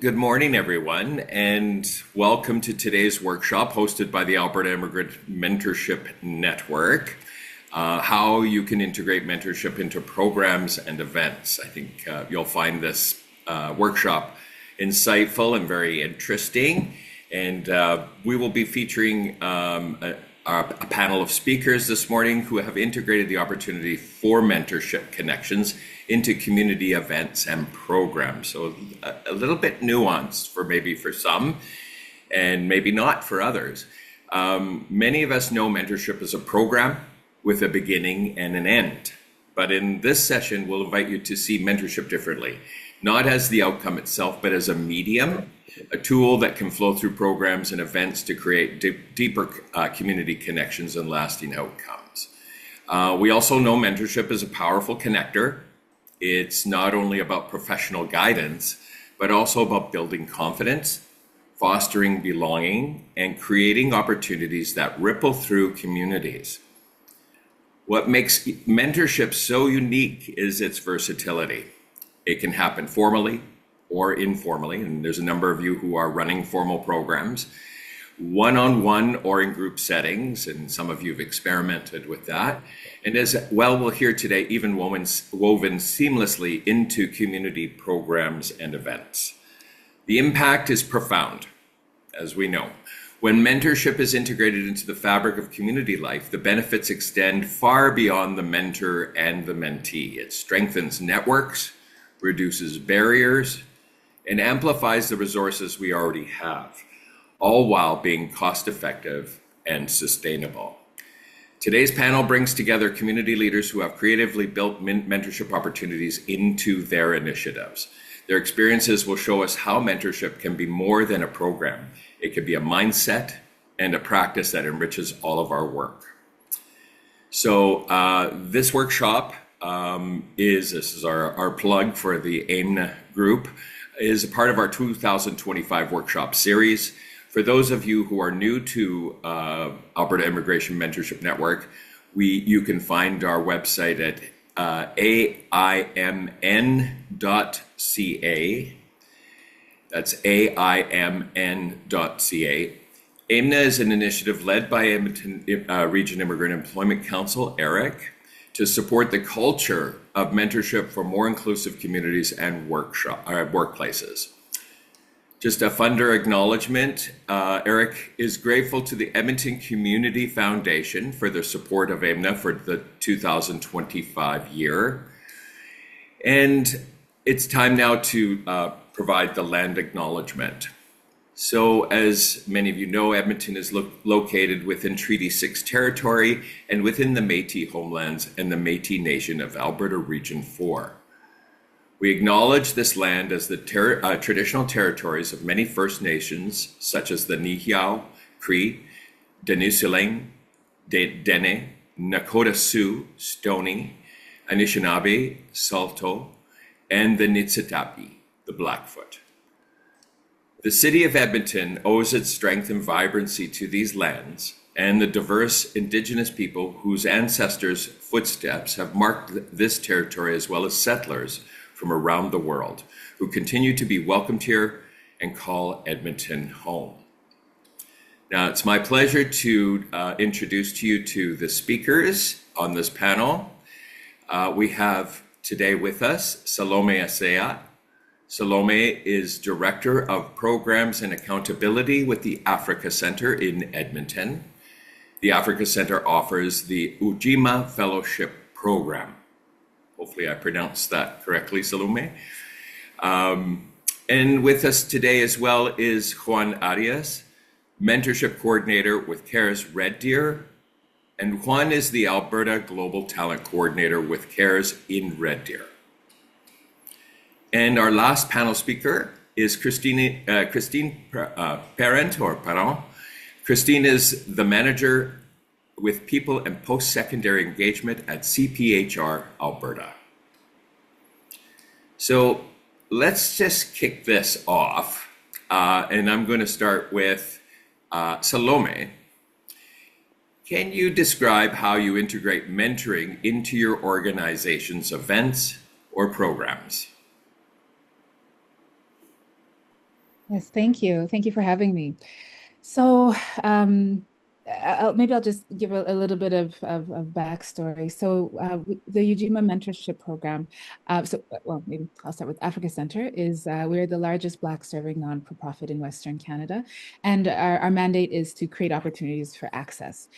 Good morning, everyone, and welcome to today's workshop hosted by the Alberta Immigrant Mentorship Network, how you can integrate mentorship into programs and events. I think you'll find this workshop insightful and very interesting, and we will be featuring a panel of speakers this morning who have integrated the opportunity for mentorship connections into community events and programs. So a little bit nuanced for some and maybe not for others. Many of us know mentorship is a program with a beginning and an end. But in this session, we'll invite you to see mentorship differently, not as the outcome itself, but as a medium, a tool that can flow through programs and events to create deeper community connections and lasting outcomes. We also know mentorship is a powerful connector. It's not only about professional guidance, but also about building confidence, fostering belonging, and creating opportunities that ripple through communities. What makes mentorship so unique is its versatility. It can happen formally or informally, and there's a number of you who are running formal programs, one-on-one or in group settings, and some of you have experimented with that. And as well, we'll hear today, even woven seamlessly into community programs and events. The impact is profound, as we know. When mentorship is integrated into the fabric of community life, the benefits extend far beyond the mentor and the mentee. It strengthens networks, reduces barriers, and amplifies the resources we already have, all while being cost-effective and sustainable. Today's panel brings together community leaders who have creatively built mentorship opportunities into their initiatives. Their experiences will show us how mentorship can be more than a program. It can be a mindset and a practice that enriches all of our work. So this workshop this is our plug for the AIMN group, is a part of our 2025 workshop series. For those of you who are new to Alberta Immigration Mentorship Network, you can find our website at AIMN.ca. That's AIMN.ca. AIMNA is an initiative led by Edmonton Region Immigrant Employment Council, ERIC, to support the culture of mentorship for more inclusive communities and workplaces. Just a funder acknowledgement, Eric is grateful to the Edmonton Community Foundation for their support of AIMNA for the 2025 year. And it's time now to provide the land acknowledgement. So as many of you know, Edmonton is located within Treaty 6 territory and within the Métis homelands and the Métis Nation of Alberta Region 4. We acknowledge this land as the traditional territories of many First Nations, such as the Nihiau, Cree, Denisiling, Dene, Nakota Sioux, Stoney, Anishinaabe, Saulteaux, and the Niitsitapi, the Blackfoot. The city of Edmonton owes its strength and vibrancy to these lands and the diverse Indigenous people whose ancestors' footsteps have marked this territory, as well as settlers from around the world who continue to be welcomed here and call Edmonton home. Now, it's my pleasure to introduce to you to the speakers on this panel. We have today with us Salome Asea. Salome is Director of Programs and Accountability with the Africa Center in Edmonton. The Africa Center offers the Ujima Fellowship Program. Hopefully I pronounced that correctly, Salome. And with us today as well is Juan Arias, Mentorship Coordinator with CARE's Red Deer. And Juan is the Alberta Global Talent Coordinator with CARE's in Red Deer. And our last panel speaker is Christine Parent. Christine is the Manager with People and Post-Secondary Engagement at CPHR Alberta. So let's just kick this off. And I'm going to start with Salome. Can you describe how you integrate mentoring into your organization's events or programs? Yes, thank you. Thank you for having me. So, um, maybe I'll just give a little bit of backstory. The Ujima Mentorship Program, well, maybe I'll start with Africa Center, is we're the largest Black serving non-for-profit in Western Canada. And our mandate is to create opportunities for access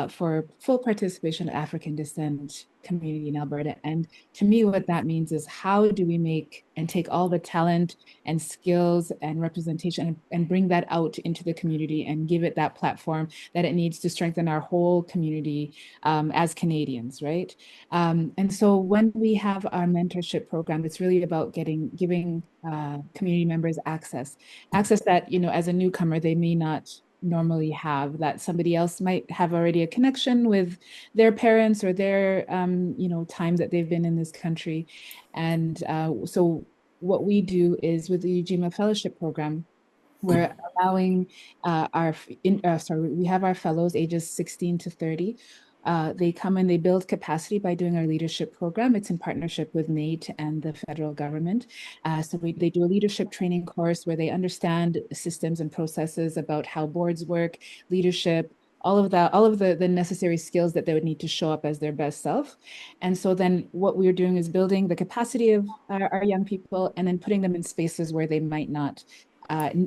for full participation of African descent community in Alberta. And to me, what that means is how do we make and take all the talent and skills and representation and bring that out into the community and give it that platform that it needs to strengthen our whole community as Canadians, right? And so when we have our mentorship program, it's really about giving community members access that, as a newcomer, they may not normally have, that somebody else might have already a connection with their parents or their time that they've been in this country. And so what we do is with the UGMA Fellowship Program, we're allowing we have our fellows ages 16 to 30. They come and they build capacity by doing our leadership program. It's in partnership with NATE and the federal government. They do a leadership training course where they understand systems and processes about how boards work, leadership, all of that, all of the necessary skills that they would need to show up as their best self. And so then what we're doing is building the capacity of our young people and then putting them in spaces where they might not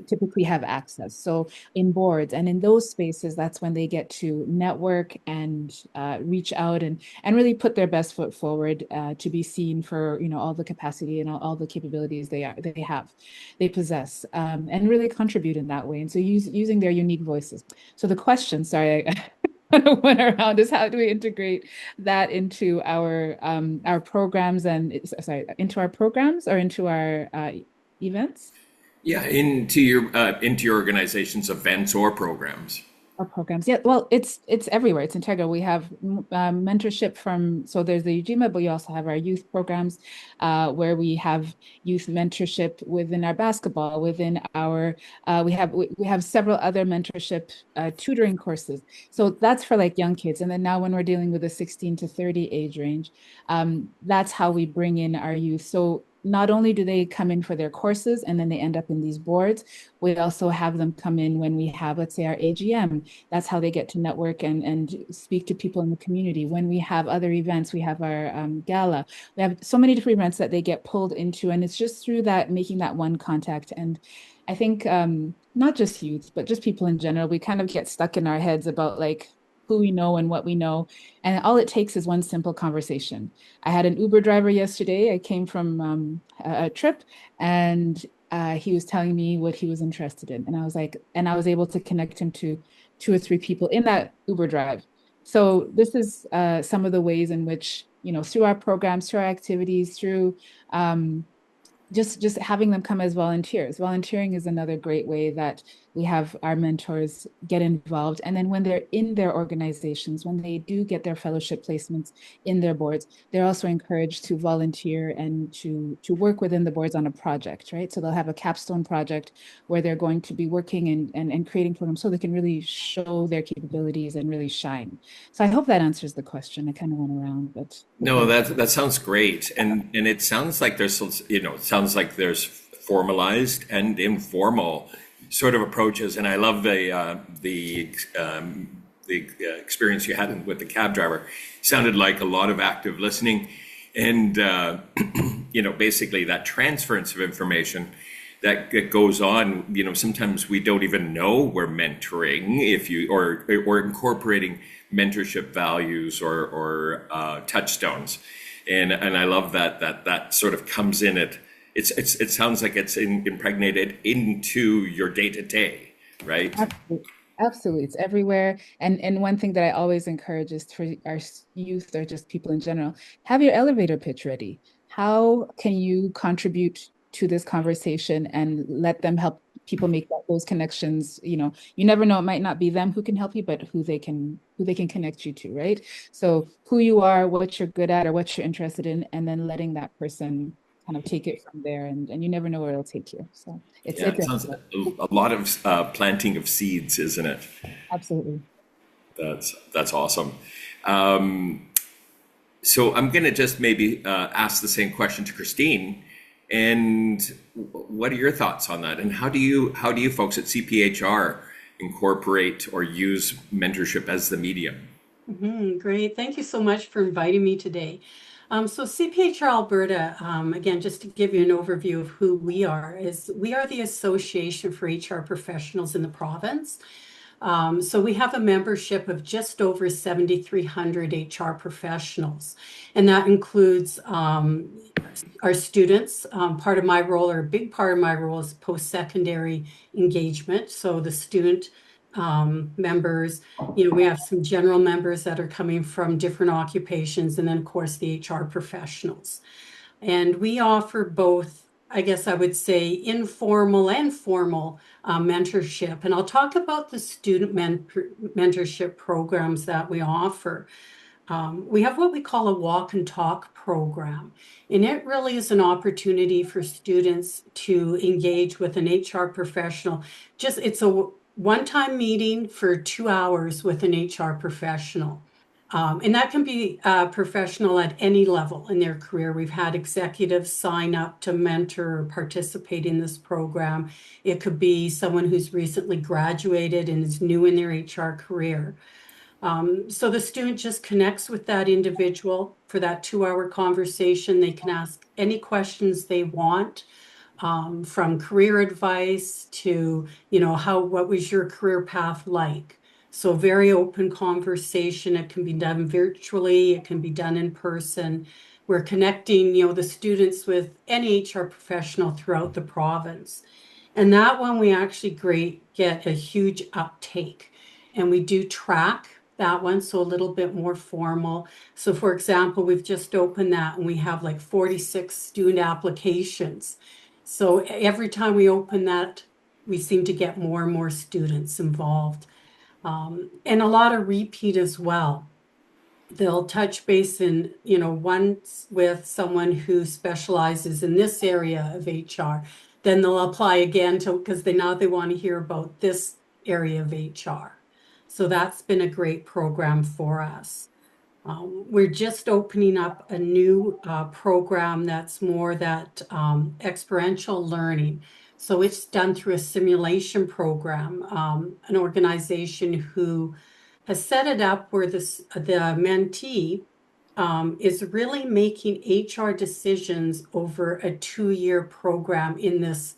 typically have access. So in boards and in those spaces, that's when they get to network and reach out and really put their best foot forward to be seen for all the capacity and all the capabilities they possess, and really contribute in that way. And so using their unique voices. So the question, sorry, I went around, is how do we integrate that into our programs and sorry, into our programs or into our events? Yeah, into your organization's events or programs. Our programs. Yeah, well, it's everywhere. It's integral. We have mentorship there's the UGMA, but we also have our youth programs, where we have youth mentorship within our basketball, within our we have several other mentorship tutoring courses. So that's for like young kids. And then now when we're dealing with the 16 to 30 age range, that's how we bring in our youth. So not only do they come in for their courses and then they end up in these boards, we also have them come in when we have, let's say, our AGM. That's how they get to network and speak to people in the community. When we have other events, we have our gala. We have so many different events that they get pulled into, and it's just through that making that one contact. And I think not just youth, but just people in general, we kind of get stuck in our heads about like who we know and what we know. And all it takes is one simple conversation. I had an Uber driver yesterday. I came from a trip, and he was telling me what he was interested in. And I was able to connect him to two or three people in that Uber drive. So this is some of the ways in which, through our programs, through our activities, through just having them come as volunteers. Volunteering is another great way that we have our mentors get involved. And then when they're in their organizations, when they do get their fellowship placements in their boards, they're also encouraged to volunteer and to work within the boards on a project, right? So they'll have a capstone project where they're going to be working and creating programs so they can really show their capabilities and really shine. So I hope that answers the question. I kind of went around, but No, hopefully. that sounds great, and it sounds like it sounds like there's formalized and informal sort of approaches, and I love the experience you had with the cab driver. Sounded like a lot of active listening, and basically that transference of information that goes on. Sometimes we don't even know we're mentoring if you or incorporating mentorship values or touchstones, and I love that sort of comes in it sounds like it's impregnated into your day to day, right? Absolutely. Absolutely. It's everywhere. And one thing that I always encourage is for our youth or just people in general, have your elevator pitch ready. How can you contribute to this conversation and let them help people make those connections? You never know, it might not be them who can help you, but who they can connect you to, right? So who you are, what you're good at, or what you're interested in, and then letting that person kind of take it from there. And you never know where it'll take you. So it's Yeah, it's it sounds a lot of planting of seeds, isn't it? absolutely. That's awesome. So I'm going to just maybe ask the same question to Christine. And what are your thoughts on that? And how do you folks at CPHR incorporate or use mentorship as the medium? Great. Thank you so much for inviting me today. So CPHR Alberta, again, just to give you an overview of who we are, is we are the Association for HR Professionals in the province. So we have a membership of just over 7,300 HR professionals, and that includes our students. Part of my role, or a big part of my role, is post-secondary engagement. So the student members, we have some general members that are coming from different occupations, and then of course the HR professionals. And we offer both, I guess I would say, informal and formal mentorship. And I'll talk about the student mentorship programs that we offer. We have what we call a walk and talk program, and it really is an opportunity for students to engage with an HR professional. It's a one-time meeting for 2 hours with an HR professional. And that can be a professional at any level in their career. We've had executives sign up to mentor or participate in this program. It could be someone who's recently graduated and is new in their HR career. So the student just connects with that individual for that 2 hour conversation. They can ask any questions they want, from career advice to, what was your career path like? So very open conversation. It can be done virtually, it can be done in person. We're connecting, the students with any HR professional throughout the province. And that one we actually get a huge uptake. And we do track that one, so a little bit more formal. So for example, we've just opened that and we have like 46 student applications. So every time we open that, we seem to get more and more students involved. And a lot of repeat as well. They'll touch base once with someone who specializes in this area of HR. Then they'll apply again because now they want to hear about this area of HR. So that's been a great program for us. We're just opening up a new program that's more that experiential learning. So it's done through a simulation program, an organization who has set it up where the mentee is really making HR decisions over a 2 year program in this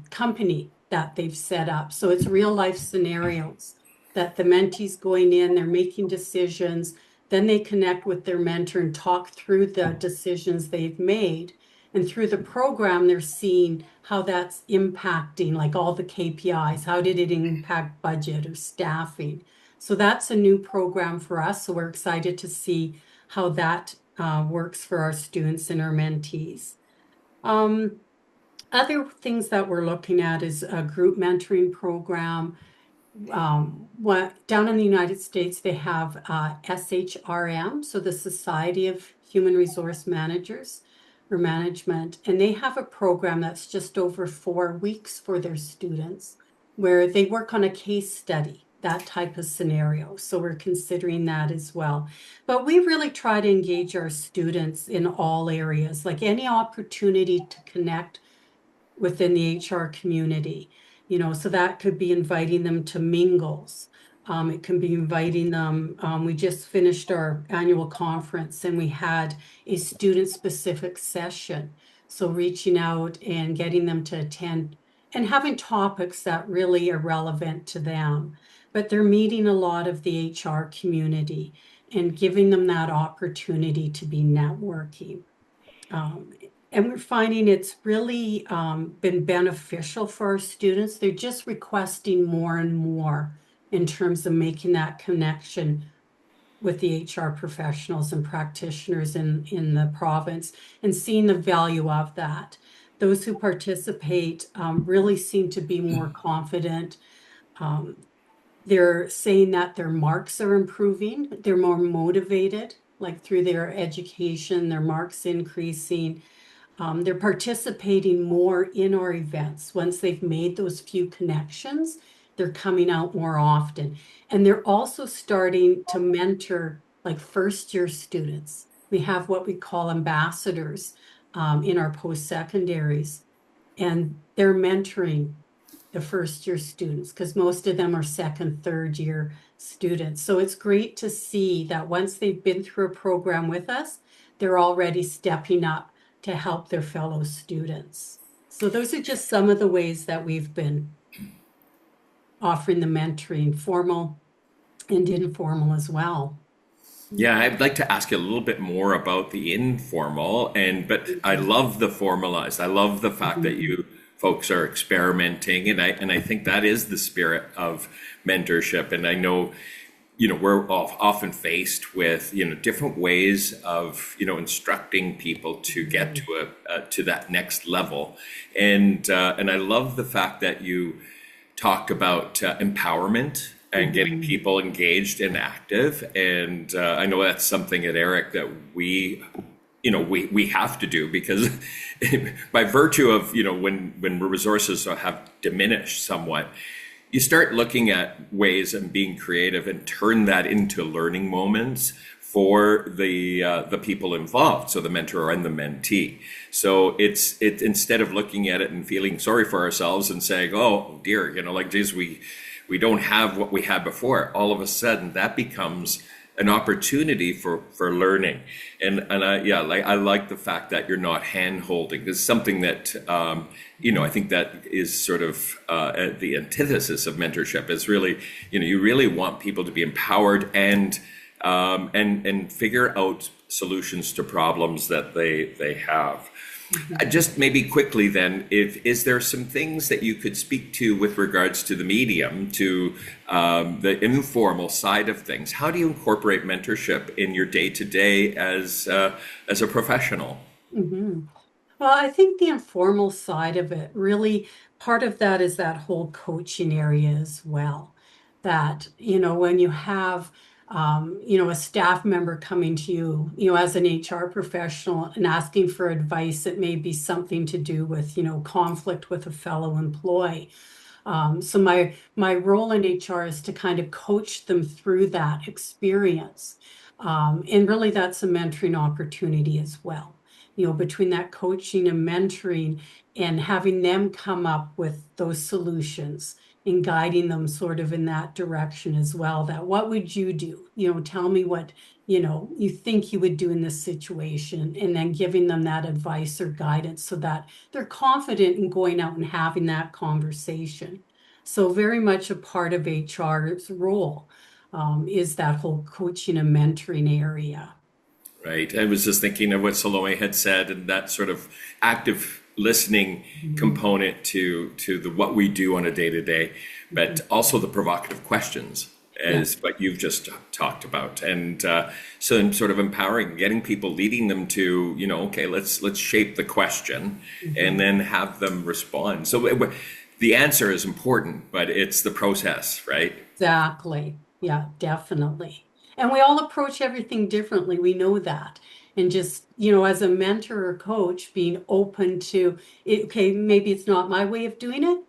company that they've set up. So it's real life scenarios that the mentee's going in, they're making decisions, then they connect with their mentor and talk through the decisions they've made. And through the program, they're seeing how that's impacting, like all the KPIs. How did it impact budget or staffing? So that's a new program for us. So we're excited to see how that works for our students and our mentees. Other things that we're looking at is a group mentoring program. Down in the United States, they have SHRM, so the Society of Human Resource Managers or Management, and they have a program that's just over 4 weeks for their students where they work on a case study, that type of scenario. So we're considering that as well. But we really try to engage our students in all areas, like any opportunity to connect within the HR community. So that could be inviting them to mingles. It can be inviting them. We just finished our annual conference and we had a student-specific session. So reaching out and getting them to attend and having topics that really are relevant to them. But they're meeting a lot of the HR community and giving them that opportunity to be networking. And we're finding it's really been beneficial for our students. They're just requesting more and more in terms of making that connection with the HR professionals and practitioners in the province and seeing the value of that. Those who participate really seem to be more confident. They're saying that their marks are improving. They're more motivated, like through their education, their marks increasing. They're participating more in our events. Once they've made those few connections, they're coming out more often. And they're also starting to mentor like first year students. We have what we call ambassadors in our post-secondaries, and they're mentoring the first-year students because most of them are second, third-year students. So it's great to see that once they've been through a program with us, they're already stepping up to help their fellow students. So those are just some of the ways that we've been offering the mentoring, formal and informal as well. Yeah, I'd like to ask you a little bit more about the informal, but I love the formalized. I love the fact that you folks are experimenting, and I think that is the spirit of mentorship. And I know, we're often faced with, different ways of, instructing people to get to that next level. And I love the fact that you talk about empowerment and getting people engaged and active. And I know that's something at ERIC that we have to do, because by virtue of, when resources have diminished somewhat, you start looking at ways and being creative and turn that into learning moments for the people involved, so the mentor and the mentee. So it's instead of looking at it and feeling sorry for ourselves and saying, oh dear, geez, we don't have what we had before, all of a sudden that becomes an opportunity for learning. And I like the fact that you're not hand holding. It's something that I think that is sort of the antithesis of mentorship. Is really, you really want people to be empowered and figure out solutions to problems that they have. Just maybe quickly then, is there some things that you could speak to with regards to the medium, to the informal side of things? How do you incorporate mentorship in your day-to-day as a professional? Well, I think the informal side of it, really, part of that is that whole coaching area as well. That, when you have a staff member coming to you, as an HR professional and asking for advice, it may be something to do with, conflict with a fellow employee. So my role in HR is to kind of coach them through that experience. And really that's a mentoring opportunity as well. Between that coaching and mentoring and having them come up with those solutions and guiding them sort of in that direction as well, that what would you do? Tell me what, you think you would do in this situation, and then giving them that advice or guidance so that they're confident in going out and having that conversation. So very much a part of HR's role is that whole coaching and mentoring area. Right. I was just thinking of what Salome had said, and that sort of active listening component to what we do on a day-to-day, but also the provocative questions, as what you've just talked about. And so I'm sort of empowering, getting people, leading them to, okay, let's shape the question and then have them respond. So the answer is important, but it's the process, right? Exactly. Yeah, definitely. And we all approach everything differently. We know that. And just, as a mentor or coach, being open to, okay, maybe it's not my way of doing it,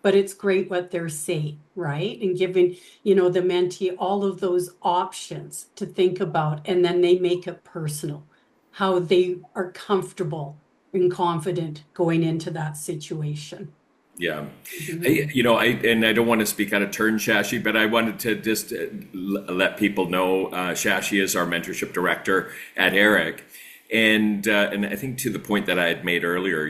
but it's great what they're saying, right? And giving, the mentee all of those options to think about, and then they make it personal, how they are comfortable and confident going into that situation. Yeah. I don't want to speak out of turn, Shashi, but I wanted to just let people know Shashi is our mentorship director at ERIC. And I think to the point that I had made earlier,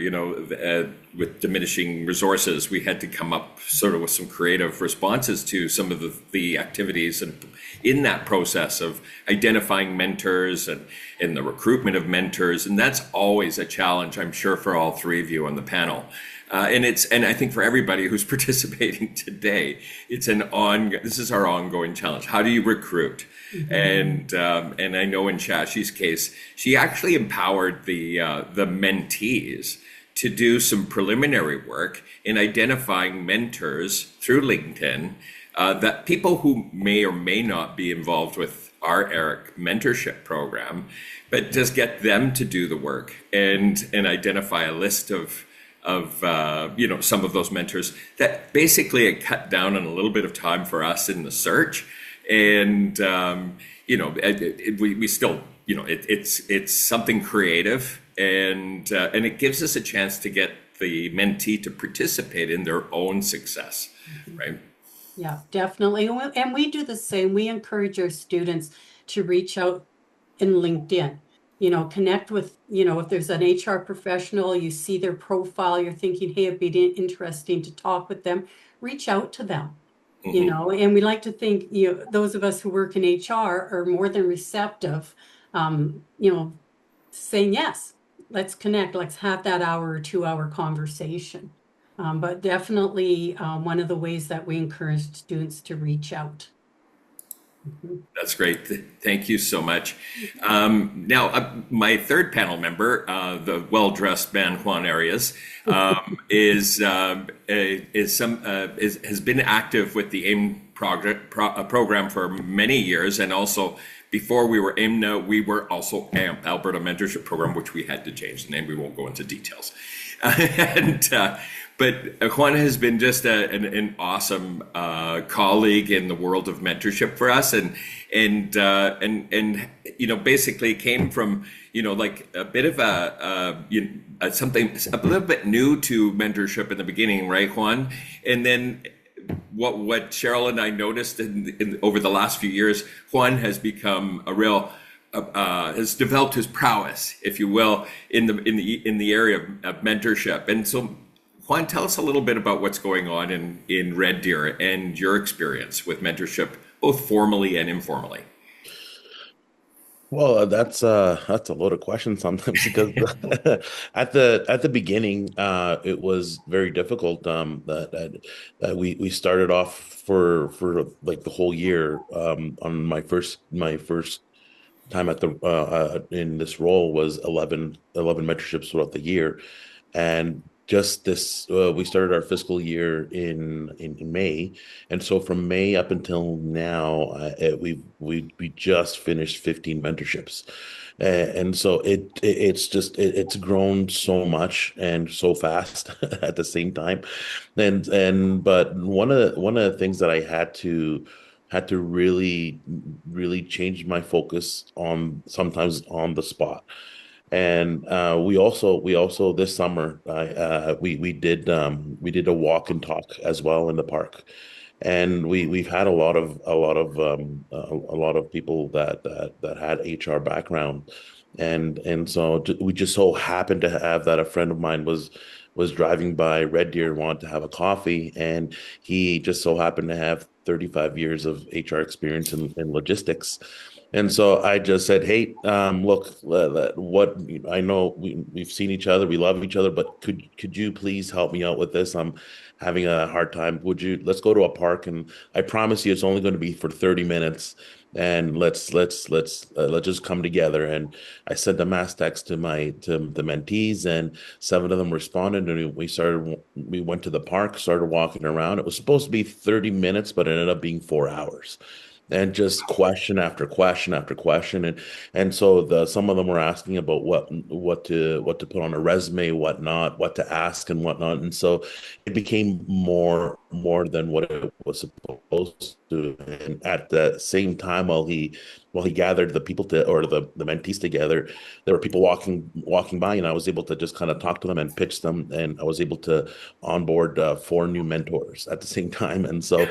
with diminishing resources, we had to come up sort of with some creative responses to some of the activities, and in that process of identifying mentors and in the recruitment of mentors. And that's always a challenge, I'm sure, for all three of you on the panel. And I think for everybody who's participating today, this is our ongoing challenge. How do you recruit? And I know in Shashi's case, she actually empowered the mentees to do some preliminary work in identifying mentors through LinkedIn, that people who may or may not be involved with our ERIC mentorship program, but just get them to do the work and identify a list of some of those mentors that basically it cut down on a little bit of time for us in the search. And we still, it's something creative and it gives us a chance to get the mentee to participate in their own success, right? Yeah, definitely. And we do the same. We encourage our students to reach out in LinkedIn, connect with, if there's an HR professional, you see their profile, you're thinking, hey, it'd be interesting to talk with them, reach out to them, and we like to think, those of us who work in HR are more than receptive, saying, yes, let's connect, let's have that hour or 2 hour conversation. But definitely one of the ways that we encourage students to reach out. That's great. Thank you so much. Now, my third panel member, the well-dressed man Juan Arias, has been active with the AIMN program for many years, and also before we were AIMN, we were also Alberta Mentorship Program, which we had to change the name. We won't go into details. But Juan has been just an awesome colleague in the world of mentorship for us, and basically came from like a bit of something a little bit new to mentorship in the beginning, right, Juan? And then what Cheryl and I noticed over the last few years, Juan has become a real has developed his prowess, if you will, in the area of mentorship. And so, Juan, tell us a little bit about what's going on in Red Deer and your experience with mentorship, both formally and informally. Well, that's a load of questions sometimes because at the beginning, it was very difficult. That we started off for like the whole year. On my first time at the in this role was 11 mentorships throughout the year, and just this we started our fiscal year in May, and so from May up until now, we just finished 15 mentorships. And so it's grown so much and so fast at the same time. But one of the things that I had to really change my focus on, sometimes on the spot. And we also this summer, we did a walk and talk as well in the park, and we've had a lot of people that had HR background, and so we just so happened to have that a friend of mine was driving by Red Deer and wanted to have a coffee, and he just so happened to have 35 years of HR experience in logistics. And so I just said, "Hey, look, what I know, we've seen each other, we love each other, but could you please help me out with this? I'm having a hard time. Let's go to a park, and I promise you, it's only going to be for 30 minutes, and let's just come together." And I sent a mass text to the mentees, and 7 of them responded, and we went to the park, started walking around. It was supposed to be 30 minutes, but it ended up being 4 hours, and just question after question after question. And so some of them were asking about what to put on a resume, what not, what to ask and whatnot. And so it became more than what it was supposed to. And at the same time, while he gathered the people or the mentees together, there were people walking by, and I was able to just kind of talk to them and pitch them, and I was able to onboard 4 new mentors at the same time. And so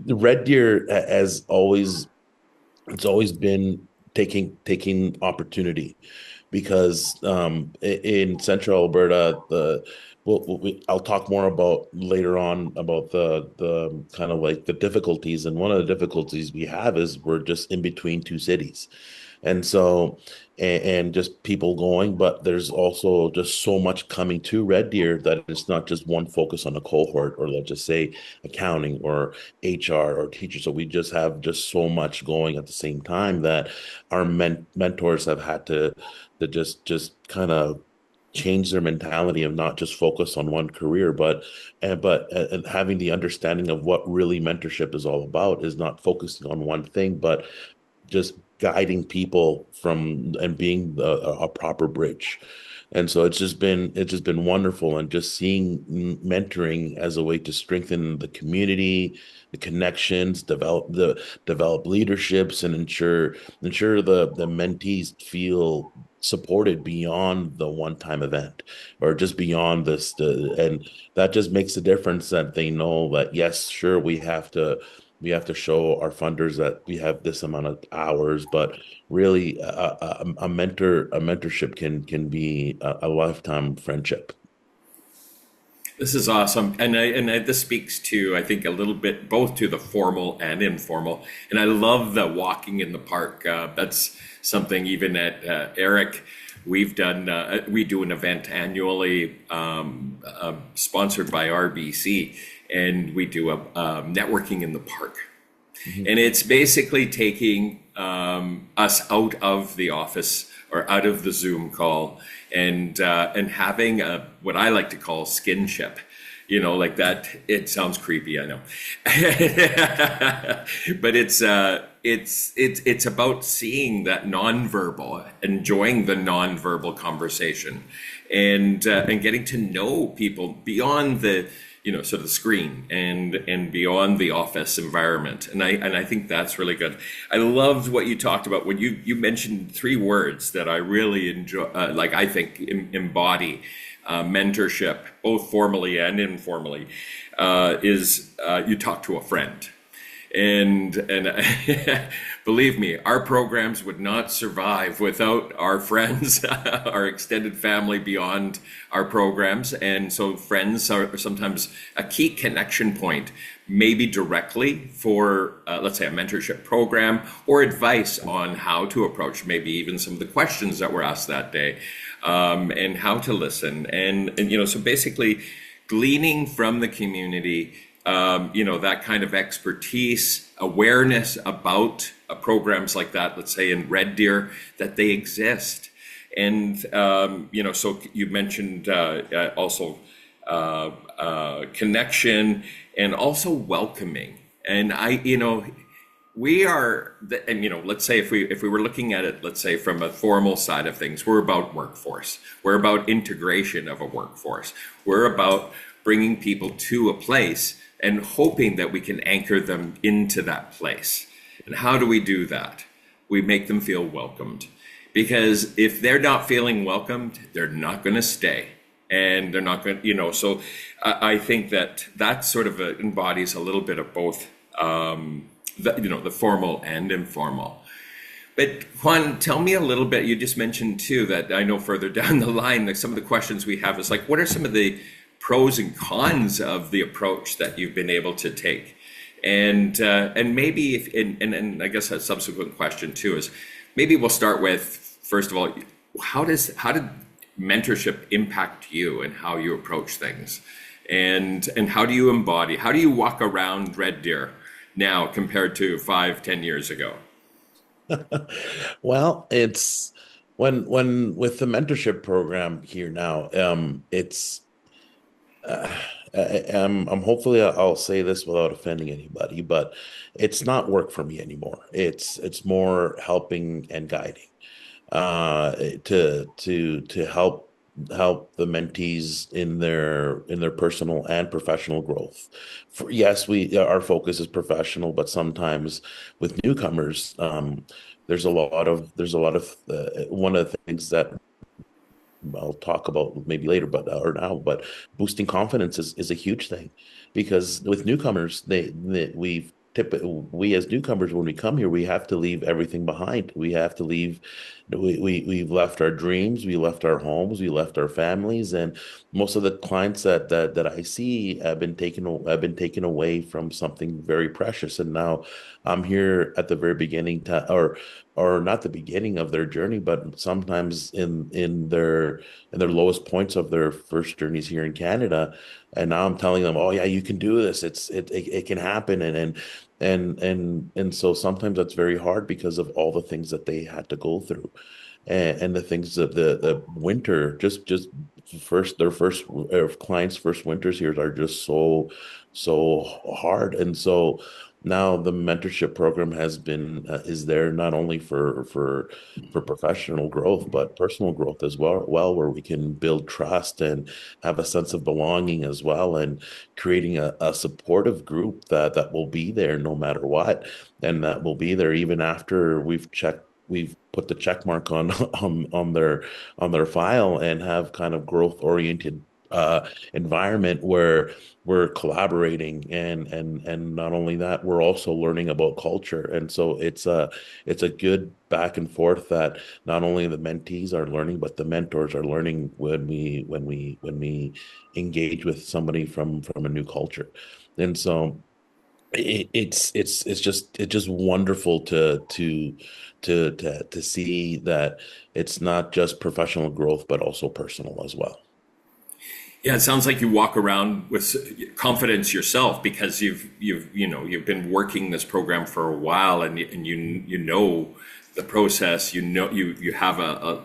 the Red Deer has always it's always been taking opportunity, because in Central Alberta, I'll talk more about later on about the kind of like the difficulties, and one of the difficulties we have is we're just in between 2 cities, and so and just people going, but there's also just so much coming to Red Deer that it's not just one focus on a cohort, or let's just say accounting or HR or teachers. So we just have just so much going at the same time that our mentors have had to just kind of change their mentality of not just focus on one career, but having the understanding of what really mentorship is all about, is not focusing on one thing, but just guiding people from and being a proper bridge. And so it's just been wonderful, and just seeing mentoring as a way to strengthen the community, the connections, develop leaderships, and ensure the mentees feel supported beyond the one-time event or just beyond and that just makes a difference that they know that yes, sure, we have to show our funders that we have this amount of hours, but really a mentorship can be a lifetime friendship. This is awesome, this speaks to, I think, a little bit both to the formal and informal. And I love the walking in the park. That's something even at Eric, we've done. We do an event annually, sponsored by RBC, and we do a networking in the park. And it's basically taking us out of the office or out of the Zoom call and having what I like to call skinship. Like that. It sounds creepy, I know, but it's about seeing that nonverbal, enjoying the nonverbal conversation, and getting to know people beyond the sort of the screen and beyond the office environment. And I think that's really good. I loved what you talked about when you mentioned three words that I really enjoy, I think embody mentorship, both formally and informally, is you talk to a friend. And believe me, our programs would not survive without our friends, our extended family beyond our programs. And so friends are sometimes a key connection point, maybe directly for, let's say, a mentorship program or advice on how to approach maybe even some of the questions that were asked that day, and how to listen. And so basically gleaning from the community, that kind of expertise, awareness about programs like that, let's say in Red Deer, that they exist. And, so you mentioned also connection and also welcoming. And we are, let's say if we were looking at it, let's say from a formal side of things, we're about workforce. We're about integration of a workforce. We're about bringing people to a place and hoping that we can anchor them into that place. And how do we do that? We make them feel welcomed. Because if they're not feeling welcomed, they're not going to stay. And they're not going to, so I think that sort of embodies a little bit of both, the formal and informal. But Juan, tell me a little bit, you just mentioned too, that I know further down the line, like some of the questions we have is like, what are some of the pros and cons of the approach that you've been able to take? And maybe and I guess a subsequent question too is, maybe we'll start with, first of all, how did mentorship impact you and how you approach things? And how do you walk around Red Deer now compared to 5-10 years ago? Well, it's when with the mentorship program here now, it's I'm hopefully I'll say this without offending anybody, but it's not work for me anymore. It's more helping and guiding, to help the mentees in their personal and professional growth. Yes, our focus is professional, but sometimes with newcomers, one of the things that I'll talk about maybe later, or now, but boosting confidence is a huge thing, because with newcomers, we as newcomers, when we come here, we have to leave everything behind. We have to leave. We've left our dreams, we left our homes, we left our families, and most of the clients that I see have been taken away from something very precious. And now I'm here at the very beginning, or not the beginning of their journey, but sometimes in their lowest points of their first journeys here in Canada. And now I'm telling them, oh yeah, you can do this. It can happen. And so sometimes that's very hard because of all the things that they had to go through, and the things that the winter, just their first clients' first winters here are just so hard. And so now the mentorship program is there not only for professional growth, but personal growth as well, where we can build trust and have a sense of belonging as well, and creating a supportive group that will be there no matter what, and that will be there even after we've checked we've put the check mark on on their file and have kind of growth oriented environment where we're collaborating and not only that, we're also learning about culture. And so it's a good back and forth that not only the mentees are learning, but the mentors are learning when we engage with somebody from a new culture. And so it's just wonderful to see that it's not just professional growth, but also personal as well. Yeah, it sounds like you walk around with confidence yourself because you've been working this program for a while, and you know the process. You have a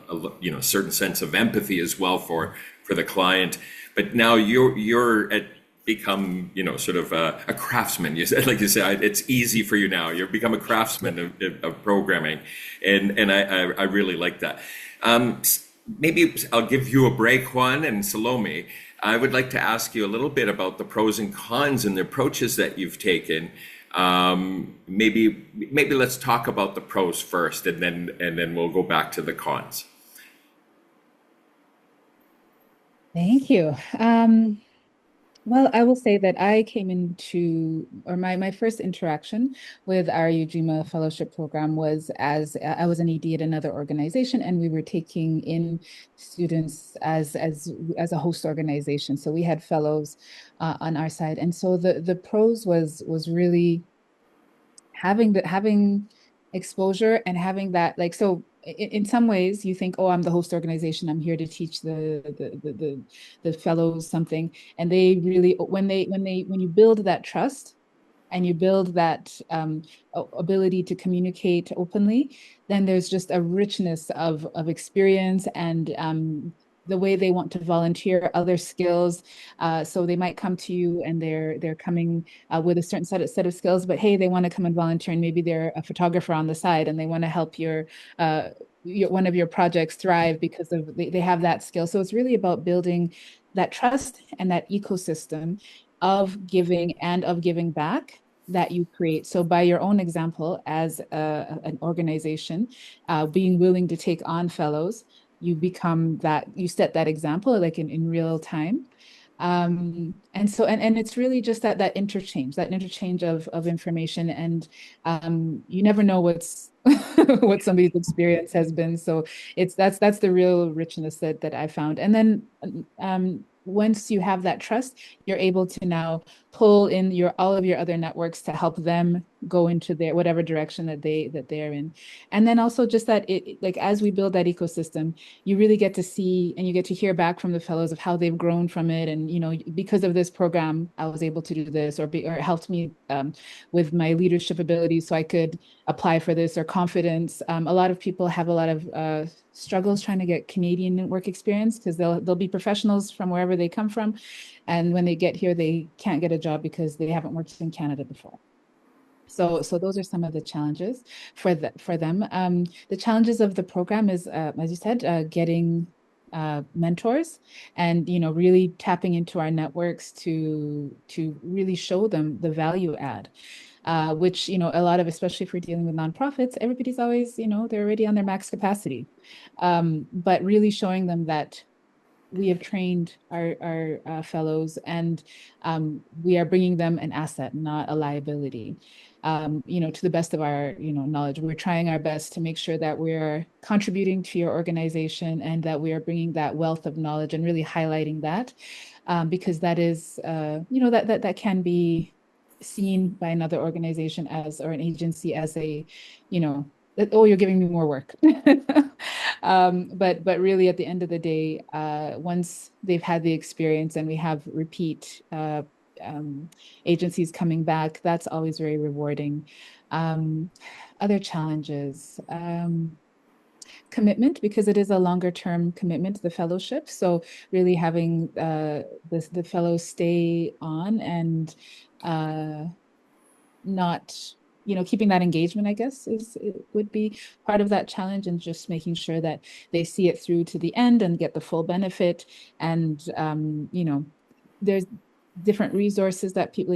certain sense of empathy as well for the client. But now you're at become sort of a craftsman. You said, like you said, it's easy for you now. You've become a craftsman of programming, and I really like that. Maybe I'll give you a break, Juan and Salome. I would like to ask you a little bit about the pros and cons and the approaches that you've taken. Maybe let's talk about the pros first, and then we'll go back to the cons. Thank you. Well, I will say that I came into, or my first interaction with our UGMA fellowship program was as I was an ED at another organization, and we were taking in students as a host organization. So we had fellows on our side, and so the pros was really having exposure and having that, like, so in some ways you think, oh, I'm the host organization, I'm here to teach the fellows something, and they really, when you build that trust and you build that ability to communicate openly, then there's just a richness of experience and the way they want to volunteer, other skills. So they might come to you and they're coming with a certain set of skills, but hey, they want to come and volunteer, and maybe they're a photographer on the side and they want to help your one of your projects thrive because of they have that skill. So it's really about building that trust and that ecosystem of giving and of giving back that you create. So by your own example as an organization, being willing to take on fellows, you become that, you set that example like in real time. And so and it's really just that interchange of information, and you never know what's what somebody's experience has been. So that's the real richness that I found. And then once you have that trust, you're able to now pull in all of your other networks to help them go into their whatever direction that they're in. And then also just that like as we build that ecosystem, you really get to see and you get to hear back from the fellows of how they've grown from it. And because of this program, I was able to do this, or it helped me with my leadership abilities, so I could apply for this, or confidence. A lot of people have a lot of struggles trying to get Canadian work experience because they'll be professionals from wherever they come from, and when they get here, they can't get a job because they haven't worked in Canada before. So those are some of the challenges for them. The challenges of the program is, as you said, getting mentors, and really tapping into our networks to really show them the value add. Which, a lot of, especially if we're dealing with nonprofits, everybody's always, they're already on their max capacity. But really showing them that we have trained our fellows, and we are bringing them an asset, not a liability. To the best of our, knowledge, we're trying our best to make sure that we're contributing to your organization and that we are bringing that wealth of knowledge and really highlighting that, because that is, that can be seen by another organization or an agency as a, oh, you're giving me more work. But really at the end of the day, once they've had the experience and we have repeat agencies coming back, that's always very rewarding. Other challenges, commitment, because it is a longer term commitment to the fellowship. So really having the fellows stay on and not, keeping that engagement, I guess, would be part of that challenge, and just making sure that they see it through to the end and get the full benefit. And there's different resources that people,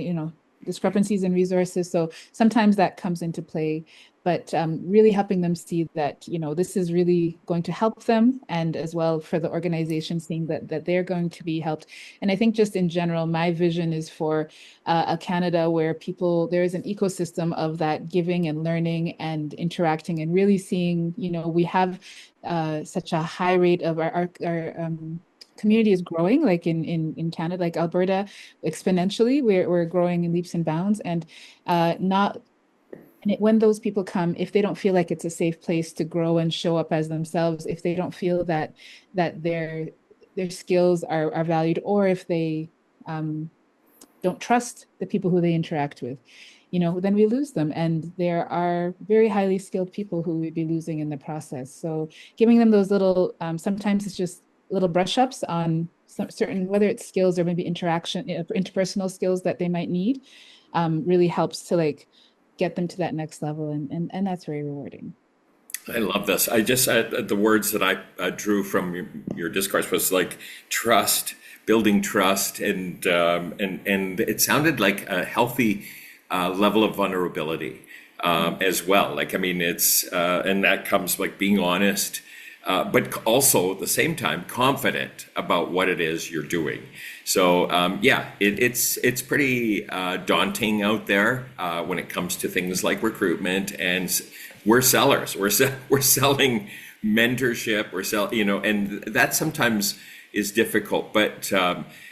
discrepancies in resources. So sometimes that comes into play, but really helping them see that, you know, this is really going to help them, and as well for the organization seeing that they're going to be helped. And I think just in general, my vision is for a Canada where there is an ecosystem of that giving and learning and interacting, and really seeing, you know, we have such a high rate of our community is growing, like in Canada, like Alberta, exponentially. We're growing in leaps and bounds, and not. And when those people come, if they don't feel like it's a safe place to grow and show up as themselves, if they don't feel that their skills are valued, or if they don't trust the people who they interact with, you know, then we lose them. And there are very highly skilled people who we'd be losing in the process. So giving them those little, sometimes it's just little brush ups on certain, whether it's skills or maybe interpersonal skills that they might need, really helps to like get them to that next level. And that's very rewarding. I love this. I just, the words that I drew from your discourse was like trust, building trust, and it sounded like a healthy level of vulnerability as well. Like, I mean, it's, and that comes like being honest, but also at the same time, confident about what it is you're doing. So yeah, it's pretty daunting out there when it comes to things like recruitment, and we're sellers. We're selling mentorship. You know, and that sometimes is difficult. But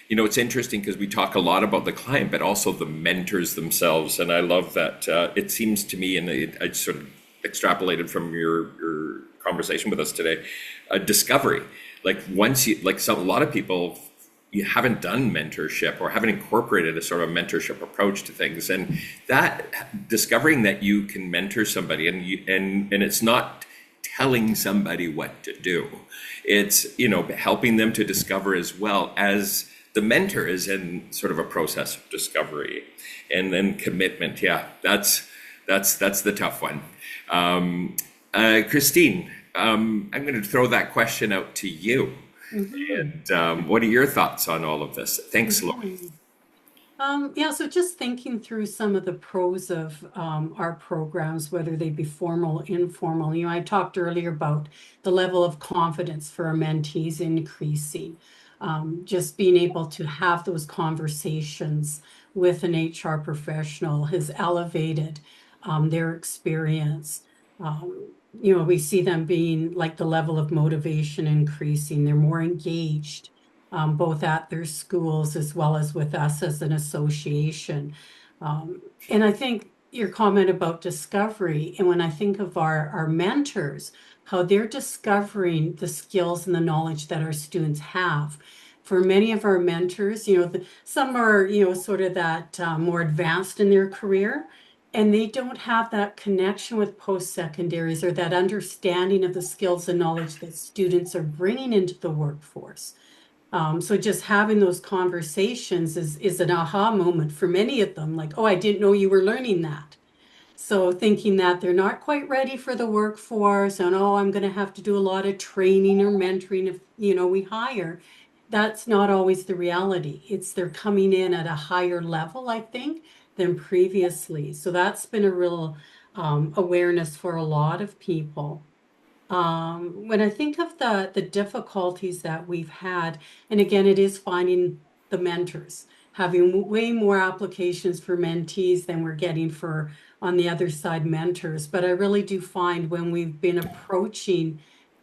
you know, it's interesting because we talk a lot about the client, but also the mentors themselves. And I love that. It seems to me, and I sort of extrapolated from your conversation with us today, discovery. Like once you, like a lot of people, you haven't done mentorship or haven't incorporated a sort of mentorship approach to things, and that discovering that you can mentor somebody, and it's not telling somebody what to do. It's, you know, helping them to discover as well as the mentor is in sort of a process of discovery, and then commitment. Yeah, that's the tough one. Christine, I'm going to throw that question out to you. Mm-hmm. And what are your thoughts on all of this? Thanks, Salome. Yeah, so just thinking through some of the pros of our programs, whether they be formal, informal. You know, I talked earlier about the level of confidence for our mentees increasing. Just being able to have those conversations with an HR professional has elevated their experience. You know, we see them being like the level of motivation increasing. They're more engaged, both at their schools as well as with us as an association. And I think your comment about discovery, and when I think of our mentors, how they're discovering the skills and the knowledge that our students have. For many of our mentors, you know, some are, you know, sort of that more advanced in their career, and they don't have that connection with post-secondaries or that understanding of the skills and knowledge that students are bringing into the workforce. So just having those conversations is an aha moment for many of them, like, oh, I didn't know you were learning that. So thinking that they're not quite ready for the workforce, and oh, I'm going to have to do a lot of training or mentoring if, you know, we hire. That's not always the reality. It's they're coming in at a higher level, I think, than previously. So that's been a real awareness for a lot of people. When I think of the difficulties that we've had, and again, it is finding the mentors, having way more applications for mentees than we're getting for, on the other side, mentors. But I really do find when we've been approaching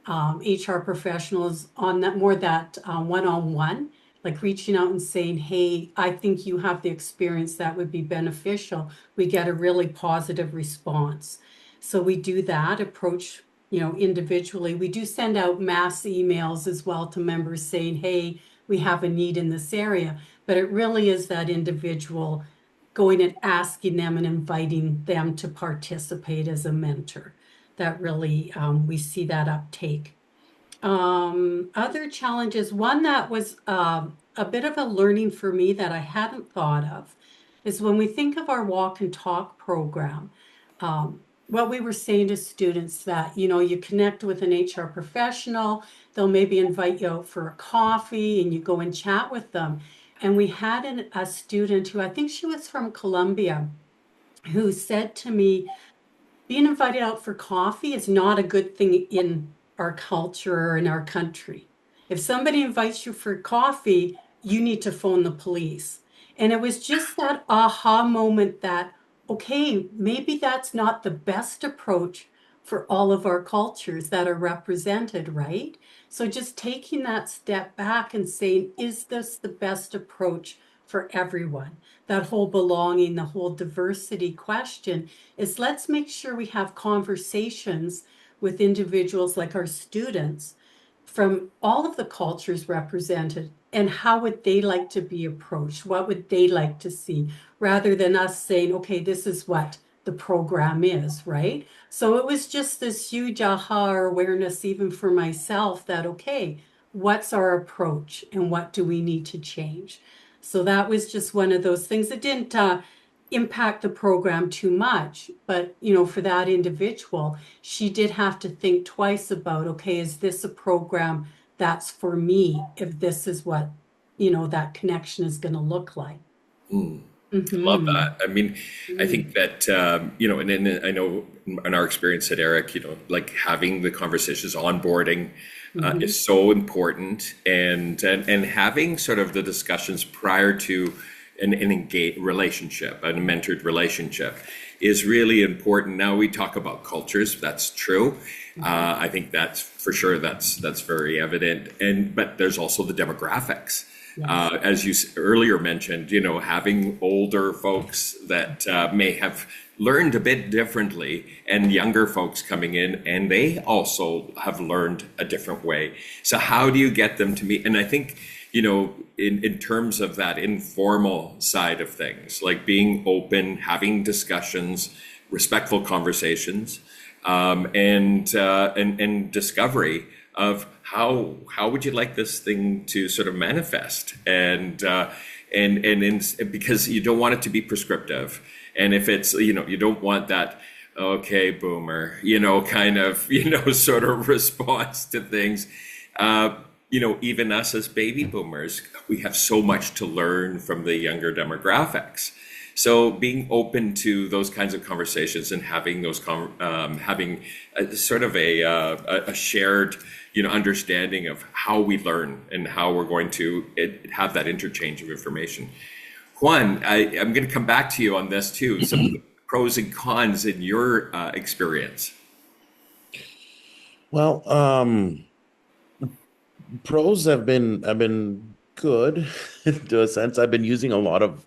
HR professionals on that one-on-one, like reaching out and saying, hey, I think you have the experience that would be beneficial, we get a really positive response. So we do that approach, you know, individually. We do send out mass emails as well to members saying, hey, we have a need in this area, but it really is that individual going and asking them and inviting them to participate as a mentor that really we see that uptake. Other challenges, one that was a bit of a learning for me that I hadn't thought of, is when we think of our walk and talk program, what we were saying to students that, you know, you connect with an HR professional, they'll maybe invite you out for a coffee and you go and chat with them. and we had a student who, I think she was from Colombia, who said to me, being invited out for coffee is not a good thing in our culture or in our country. If somebody invites you for coffee, you need to phone the police. And it was just that aha moment that, okay, maybe that's not the best approach for all of our cultures that are represented, right? So just taking that step back and saying, is this the best approach for everyone? That whole belonging, the whole diversity question is, let's make sure we have conversations with individuals like our students from all of the cultures represented, and how would they like to be approached? What would they like to see? Rather than us saying, okay, this is what the program is, right? So it was just this huge aha awareness, even for myself, that, okay, what's our approach and what do we need to change? So that was just one of those things that didn't impact the program too much, but for that individual, she did have to think twice about, okay, is this a program that's for me, if this is what that connection is going to look like. Love that. I mean, I think that, and I know in our experience at Eric, like having the conversations, onboarding is so important, and having sort of the discussions prior to an engaged relationship, a mentored relationship, is really important. Now we talk about cultures. That's true. I think that's for sure. That's very evident. But there's also the demographics. Yes. As you earlier mentioned, having older folks that may have learned a bit differently, and younger folks coming in, and they also have learned a different way. So how do you get them to meet? And I think, in terms of that informal side of things, like being open, having discussions, respectful conversations, and discovery of how would you like this thing to sort of manifest, and because you don't want it to be prescriptive, and if it's you don't want that, okay, boomer, kind of sort of response to things. Even us as baby boomers, we have so much to learn from the younger demographics. So being open to those kinds of conversations and having those having sort of a shared understanding of how we learn and how we're going to have that interchange of information. Juan, I'm going to come back to you on this too. Some of the pros and cons in your experience. Well, pros have been good to a sense. I've been using a lot of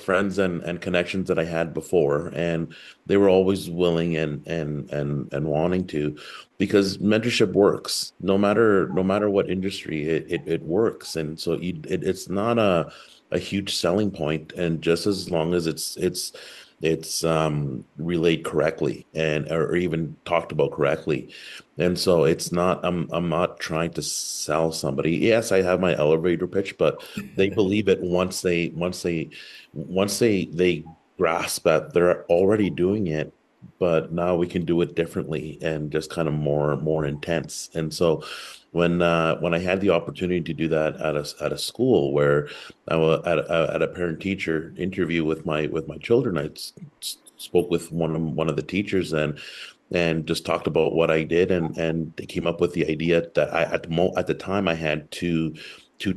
friends and connections that I had before, and they were always willing and wanting to, because mentorship works no matter what industry. It works, and so it's not a huge selling point, and just as long as it's relayed correctly or even talked about correctly. And so it's not, I'm not trying to sell somebody. Yes, I have my elevator pitch, but they believe it once they grasp that they're already doing it, but now we can do it differently and just kind of more intense. And so when I had the opportunity to do that at a school where I was at a parent teacher interview with my children, I spoke with one of the teachers and just talked about what I did, and they came up with the idea that at the time I had two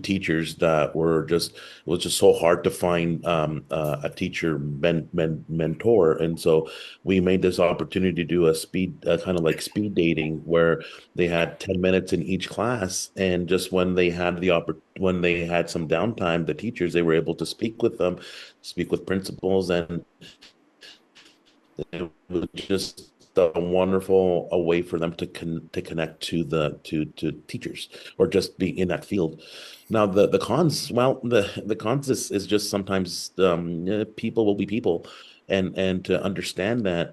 teachers that were it was just so hard to find a teacher mentor, and so we made this opportunity to do a kind of like speed dating, where they had 10 minutes in each class, and just when they had when they had some downtime, the teachers, they were able to speak with them, speak with principals, and it was just a wonderful a way for them to connect to teachers, or just be in that field. Now the cons, well, the cons is just sometimes people will be people, and to understand that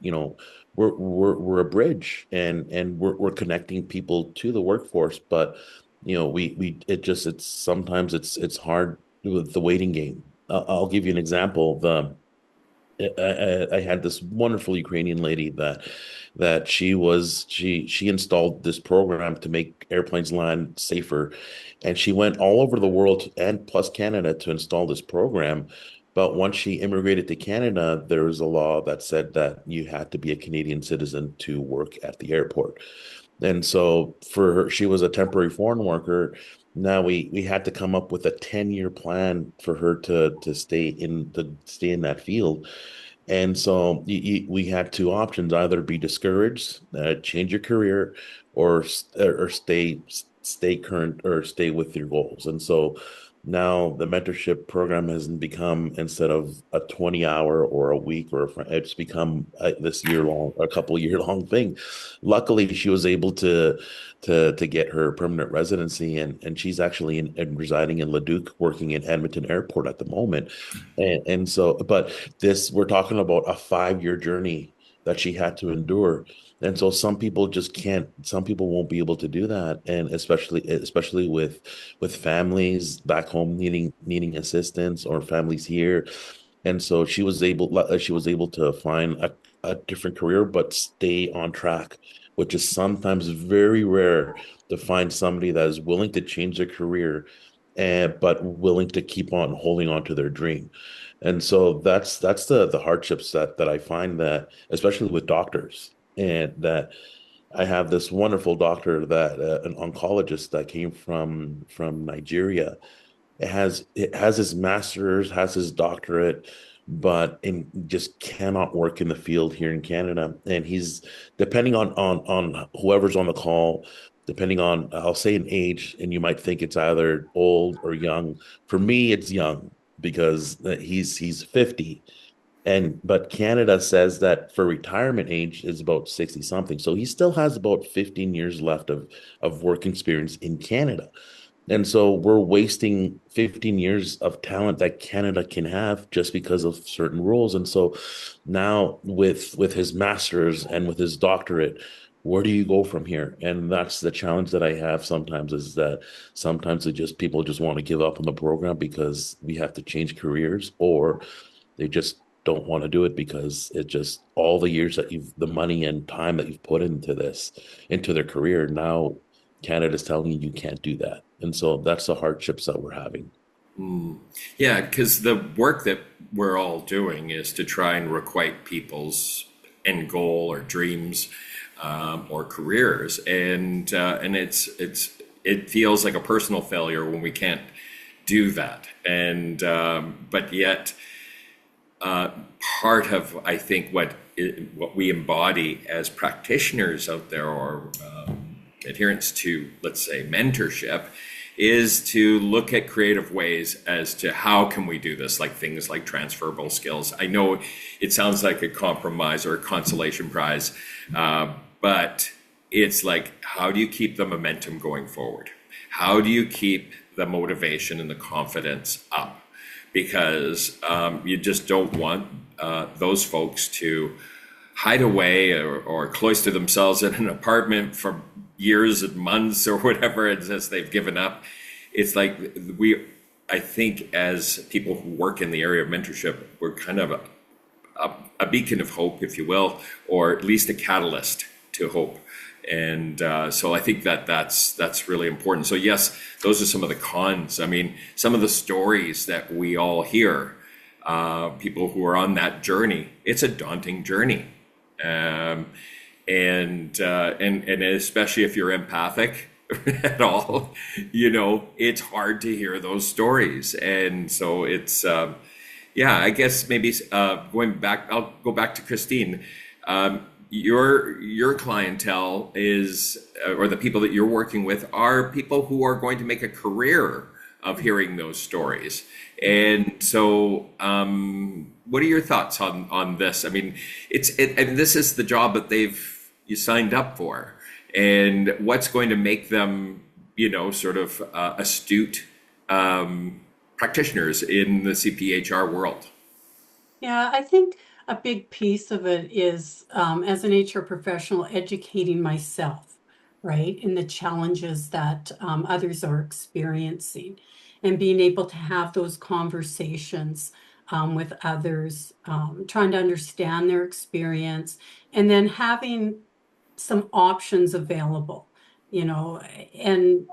we're a bridge, and we're connecting people to the workforce, but it's sometimes it's hard with the waiting game. I'll give you an example. I had this wonderful Ukrainian lady that she installed this program to make airplanes land safer, and she went all over the world and plus Canada to install this program. But once she immigrated to Canada, there was a law that said that you had to be a Canadian citizen to work at the airport. And so for her, she was a temporary foreign worker. Now we had to come up with a 10-year plan for her to stay in that field. And so we had two options: either be discouraged, change your career, or stay current or stay with your goals. And so now the mentorship program has become, instead of a 20-hour or a week it's become this year long, a couple year long thing. Luckily, she was able to get her permanent residency, and she's actually residing in Leduc, working in Edmonton Airport at the moment. And so, but this, we're talking about a 5-year journey that she had to endure. And so some people just can't, some people won't be able to do that. And especially with families back home needing assistance, or families here. And so she was able to find a different career, but stay on track, which is sometimes very rare to find somebody that is willing to change their career, and but willing to keep on holding on to their dream. And so that's the hardships that I find, that especially with doctors, and that I have this wonderful doctor, that an oncologist that came from Nigeria. It has his master's, has his doctorate, but just cannot work in the field here in Canada. And he's, depending on whoever's on the call, depending on, I'll say, an age, and you might think it's either old or young. For me, it's young, because he's 50, but Canada says that for retirement age is about 60 something. So he still has about 15 years left of work experience in Canada. And so we're wasting 15 years of talent that Canada can have just because of certain rules. And so now with his master's and with his doctorate, where do you go from here? And that's the challenge that I have sometimes, is that sometimes people just want to give up on the program because we have to change careers, or they just don't want to do it because it just, all the years that the money and time that you've put into their career, now Canada's telling you you can't do that. And so that's the hardships that we're having. Yeah, because the work that we're all doing is to try and requite people's end goal or dreams, or careers, and it feels like a personal failure when we can't do that. And but yet, part of, I think, what we embody as practitioners out there, or adherents to, let's say, mentorship, is to look at creative ways as to how can we do this, like things like transferable skills. I know it sounds like a compromise or a consolation prize, but it's like, how do you keep the momentum going forward? How do you keep the motivation and the confidence up? Because you just don't want those folks to hide away, or cloister themselves in an apartment for years and months or whatever, and as they've given up. It's like, I think, as people who work in the area of mentorship, we're kind of a beacon of hope, if you will, or at least a catalyst to hope. And so I think that's really important. So yes, those are some of the cons. I mean, some of the stories that we all hear, people who are on that journey, it's a daunting journey. And especially if you're empathic at all, it's hard to hear those stories. And so it's, yeah, I guess maybe I'll go back to Christine. Your clientele is, or the people that you're working with, are people who are going to make a career of hearing those stories. And so, what are your thoughts on this? I mean, and this is the job that you signed up for, and what's going to make them, sort of astute practitioners in the CPHR world? Yeah, I think a big piece of it is, as an HR professional, educating myself, right, in the challenges that others are experiencing, and being able to have those conversations with others, trying to understand their experience, and then having some options available, and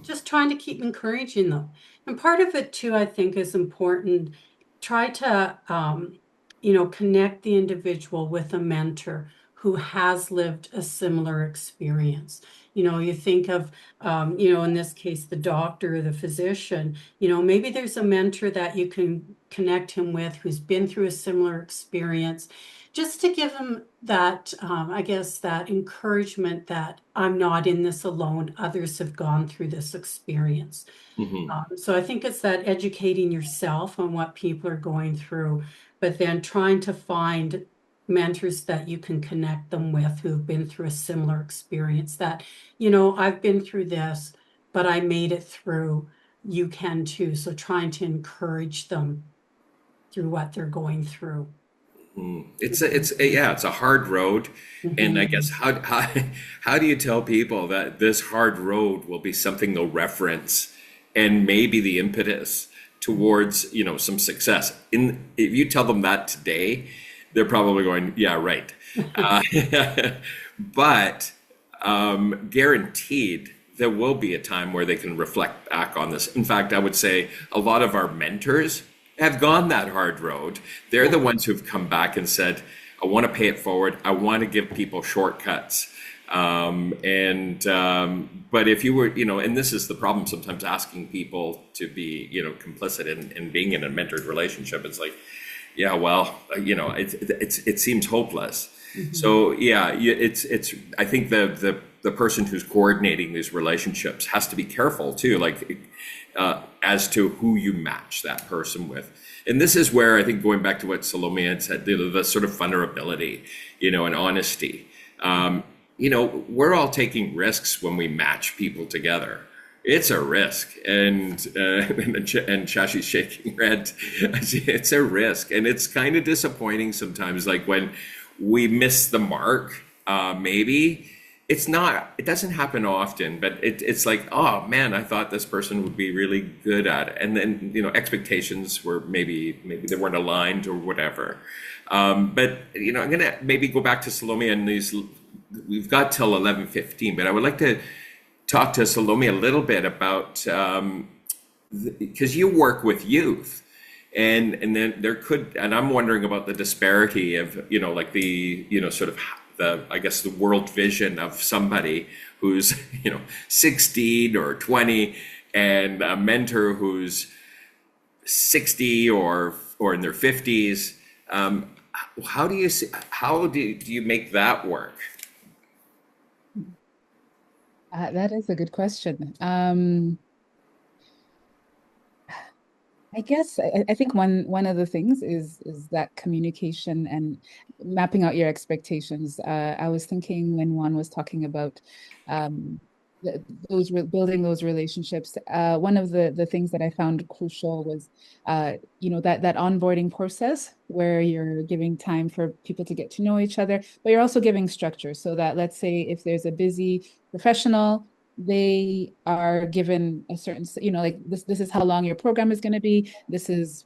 just trying to keep encouraging them. And part of it too, I think, is important. Try to, connect the individual with a mentor who has lived a similar experience. You think of, in this case, the doctor or the physician, maybe there's a mentor that you can connect him with who's been through a similar experience, just to give them that, I guess, that encouragement that I'm not in this alone. Others have gone through this experience. So I think it's that educating yourself on what people are going through, but then trying to find mentors that you can connect them with who've been through a similar experience that, I've been through this, but I made it through. You can too. So trying to encourage them through what they're going through. It's a hard road, and I guess how do you tell people that this hard road will be something they'll reference and maybe the impetus towards some success? If you tell them that today, they're probably going, yeah, right. But guaranteed there will be a time where they can reflect back on this. In fact, I would say a lot of our mentors have gone that hard road. They're the ones who've come back and said, I want to pay it forward. I want to give people shortcuts. But if you were, and this is the problem sometimes, asking people to be, complicit in being in a mentored relationship. It's like, yeah, well, it seems hopeless. So yeah, it's I think the person who's coordinating these relationships has to be careful too, like as to who you match that person with. And this is where I think, going back to what Salome had said, the sort of vulnerability, and honesty. We're all taking risks when we match people together. It's a risk, and Shashi's shaking her head. It's a risk, and it's kind of disappointing sometimes. Like when we miss the mark, maybe it doesn't happen often, but it's like, oh man, I thought this person would be really good at it, and then expectations were maybe they weren't aligned or whatever. But I'm gonna maybe go back to Salome and these. We've got till 11:15, but I would like to talk to Salome a little bit about, because you work with youth, and then and I'm wondering about the disparity of, like the, sort of I guess the world vision of somebody who's, 16 or 20, and a mentor who's 60 or in their 50s. How do you make that work? That is a good question. I guess I think one of the things is that communication and mapping out your expectations. I was thinking when Juan was talking about building those relationships. One of the things that I found crucial was that onboarding process where you're giving time for people to get to know each other, but you're also giving structure so that, let's say, if there's a busy professional, they are given a certain, like this is how long your program is going to be. This is,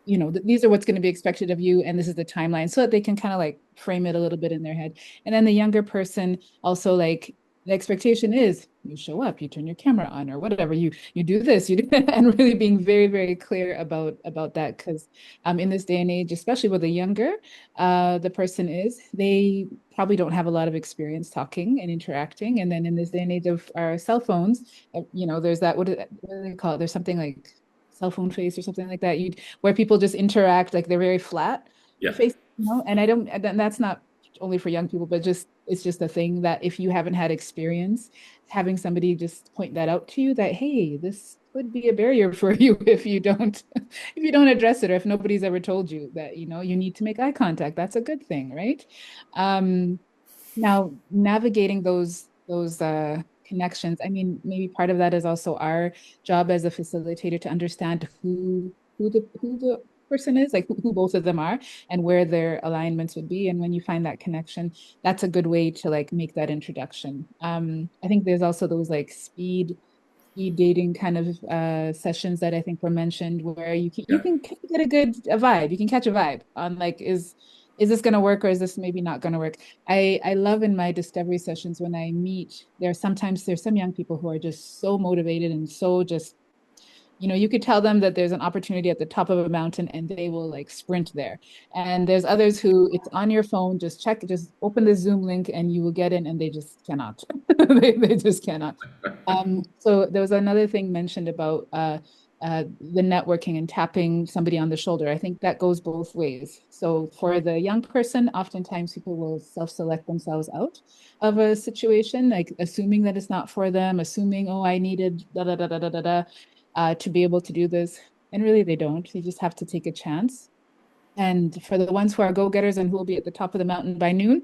these are what's going to be expected of you, and this is the timeline, so that they can kind of like frame it a little bit in their head. And then the younger person also, like, the expectation is you show up, you turn your camera on, or whatever, you do this, you do that, and really being very, very clear about that, because in this day and age, especially with the younger the person is, they probably don't have a lot of experience talking and interacting. And then in this day and age of our cell phones, there's that, what do they call it? There's something like cell phone face or something like that, where people just interact like they're very flat. Yeah. Face, and that's not only for young people, but it's just a thing that if you haven't had experience, having somebody just point that out to you, that, hey, this could be a barrier for you if you don't address it, or if nobody's ever told you that, you need to make eye contact. That's a good thing, right? Now navigating those connections, I mean, maybe part of that is also our job as a facilitator to understand who the person is, like who both of them are, and where their alignments would be. And when you find that connection, that's a good way to like make that introduction. I think there's also those like speed speed dating kind of sessions that I think were mentioned, where you Yeah. can get a vibe. You can catch a vibe on like, is this going to work, or is this maybe not going to work? I love in my discovery sessions when I meet, there's some young people who are just so motivated and so just, you could tell them that there's an opportunity at the top of a mountain and they will like sprint there. And there's others who it's on your phone, just open the Zoom link and you will get in, and they just cannot. They just cannot. So there was another thing mentioned about the networking and tapping somebody on the shoulder. I think that goes both ways. So for the young person, oftentimes people will self-select themselves out of a situation, like assuming that it's not for them, assuming, oh, I needed da da da da da da da to be able to do this. And really, they don't. They just have to take a chance. And for the ones who are go-getters and who will be at the top of the mountain by noon,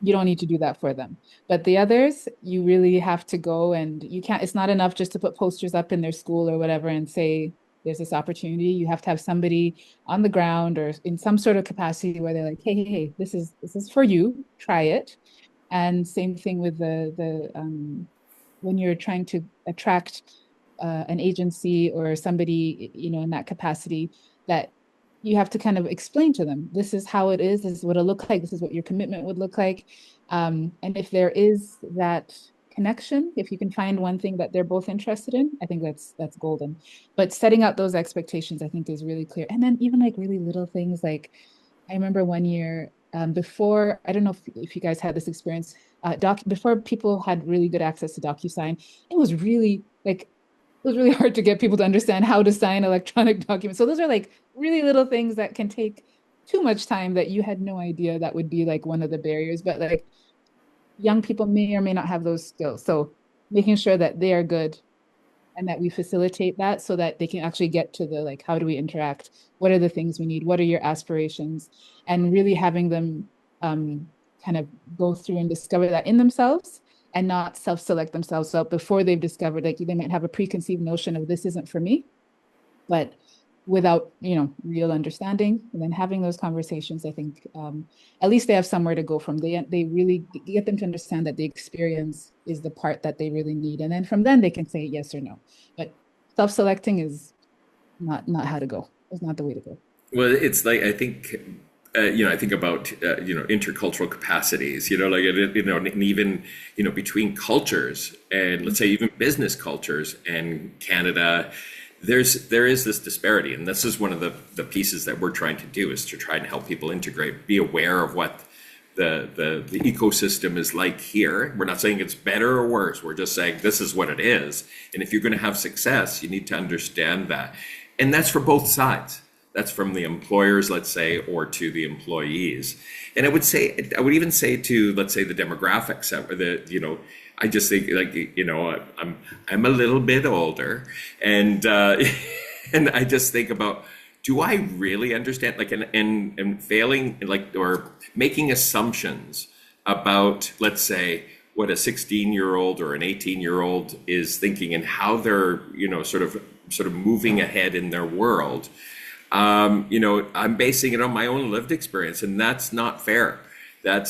you don't need to do that for them. But the others, you really have to go, and you can't, it's not enough just to put posters up in their school or whatever and say, there's this opportunity. You have to have somebody on the ground or in some sort of capacity where they're like, hey, this is for you, try it. And same thing with the when you're trying to attract an agency or somebody, in that capacity, that you have to kind of explain to them, this is how it is, this is what it'll look like, this is what your commitment would look like. And if there is that connection, if you can find one thing that they're both interested in, I think that's golden. But setting out those expectations, I think, is really clear. And then even like really little things, like I remember one year, before, I don't know if you guys had this experience, before people had really good access to DocuSign, it was really hard to get people to understand how to sign electronic documents. So those are like really little things that can take too much time, that you had no idea that would be like one of the barriers. But like young people may or may not have those skills. So making sure that they are good and that we facilitate that so that they can actually get to the, like, how do we interact? What are the things we need? What are your aspirations? And really having them kind of go through and discover that in themselves, and not self-select themselves out before they've discovered, like they might have a preconceived notion of this isn't for me, but without, real understanding. And then having those conversations, I think at least they have somewhere to go from. They really get them to understand that the experience is the part that they really need. And then from then they can say yes or no. But self-selecting is not how to go. It's not the way to go. Well, it's like, I think, I think about, intercultural capacities, and even, between cultures, and let's say even business cultures and Canada, there is this disparity. And this is one of the pieces that we're trying to do, is to try and help people integrate, be aware of what the ecosystem is like here. We're not saying it's better or worse. We're just saying this is what it is. And if you're going to have success, you need to understand that. And that's for both sides. That's from the employers, let's say, or to the employees. And I would even say to, let's say, the demographics, I just think, like, I'm a little bit older, and and I just think about, do I really understand, like, and failing, like, or making assumptions about, let's say, what a 16-year-old or an 18-year-old is thinking, and how they're, sort of moving ahead in their world. I'm basing it on my own lived experience, and that's not fair. That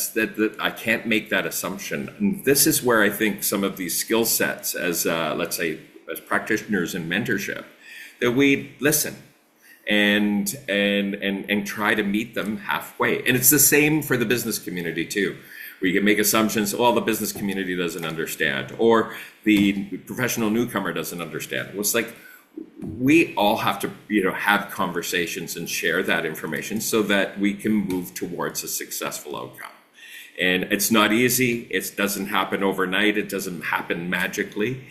I can't make that assumption. And this is where I think some of these skill sets, as let's say, as practitioners in mentorship, that we listen and try to meet them halfway. And it's the same for the business community too. We can make assumptions, well, the business community doesn't understand, or the professional newcomer doesn't understand. Well, it's like, we all have to, have conversations and share that information so that we can move towards a successful outcome. And it's not easy. It doesn't happen overnight. It doesn't happen magically,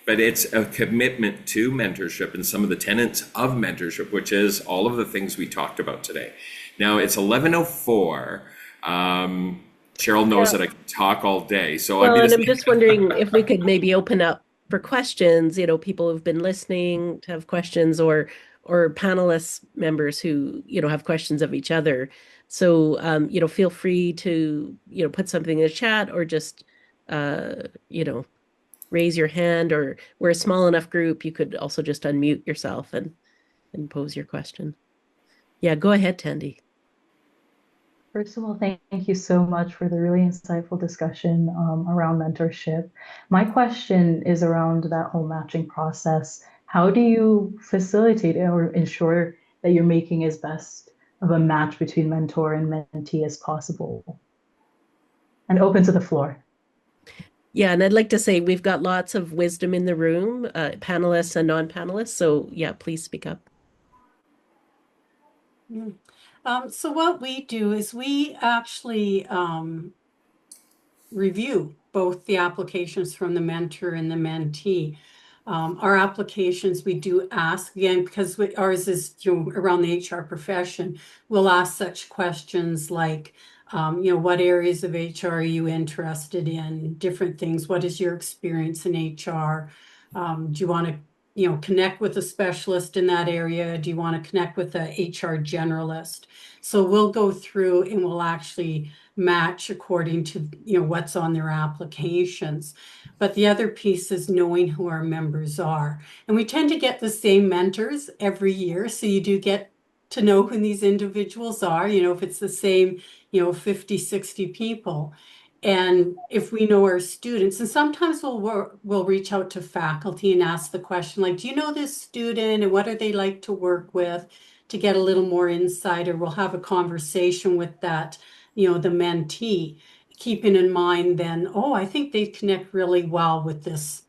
but it's a commitment to mentorship and some of the tenets of mentorship, which is all of the things we talked about today. Now it's 11:04. Cheryl knows that I can talk all day. So well, and I'm just wondering if we could maybe open up for questions, people who've been listening to have questions, or panelists members who, have questions of each other. So, feel free to, put something in the chat, or just, raise your hand, or we're a small enough group, you could also just unmute yourself and pose your question. Yeah, go ahead, Tandy. First of all, thank you so much for the really insightful discussion around mentorship. My question is around that whole matching process. How do you facilitate or ensure that you're making as best of a match between mentor and mentee as possible? And open to the floor. Yeah, and I'd like to say we've got lots of wisdom in the room, panelists and non-panelists. So yeah, please speak up. So what we do is we actually review both the applications from the mentor and the mentee. Our applications, we do ask, again, because ours is around the HR profession, we'll ask such questions like, what areas of HR are you interested in? Different things. What is your experience in HR? Do you want to connect with a specialist in that area? Do you want to connect with a HR generalist? So we'll go through and we'll actually match according to what's on their applications. But the other piece is knowing who our members are. And we tend to get the same mentors every year. So you do get to know who these individuals are, if it's the same, 50, 60 people. And if we know our students, and sometimes we'll reach out to faculty and ask the question, like, do you know this student and what are they like to work with, to get a little more insight, or we'll have a conversation with that, the mentee, keeping in mind then, I think they connect really well with this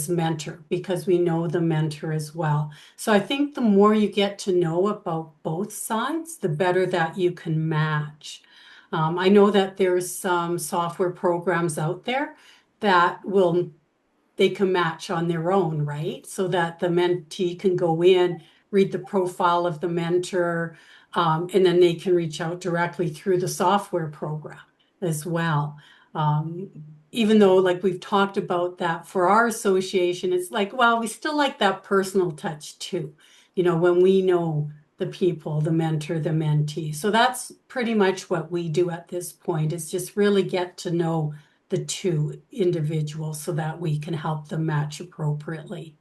mentor because we know the mentor as well. So I think the more you get to know about both sides, the better that you can match. I know that there's some software programs out there that they can match on their own, right? So that the mentee can go in, read the profile of the mentor, and then they can reach out directly through the software program as well. Even though, like we've talked about that for our association, it's like, well, we still like that personal touch too, when we know the people, the mentor, the mentee. So that's pretty much what we do at this point, is just really get to know the two individuals so that we can help them match appropriately.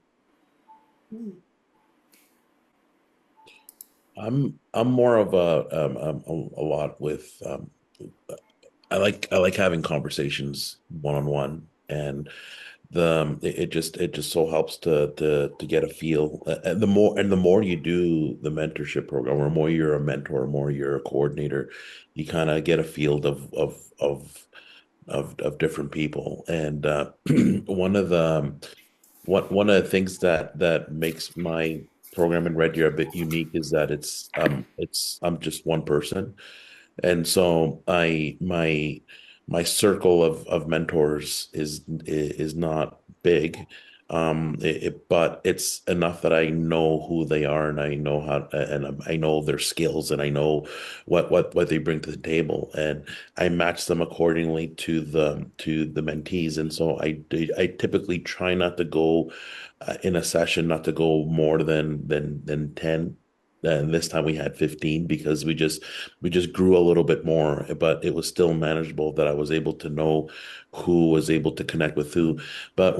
I'm more of a lot with I like having conversations one on one, and it just so helps to get a feel. And the more you do the mentorship program, or more you're a mentor, or more you're a coordinator, you kind of get a field of different people. And one of the things that makes my program in Red Deer a bit unique is that I'm just one person, and so my circle of mentors is not big, but it's enough that I know who they are, and I know I know their skills, and I know what they bring to the table, and I match them accordingly to the mentees. And so I typically try not to go in a session, not to go more than 10. And this time we had 15 because we just grew a little bit more, but it was still manageable, that I was able to know who was able to connect with who. But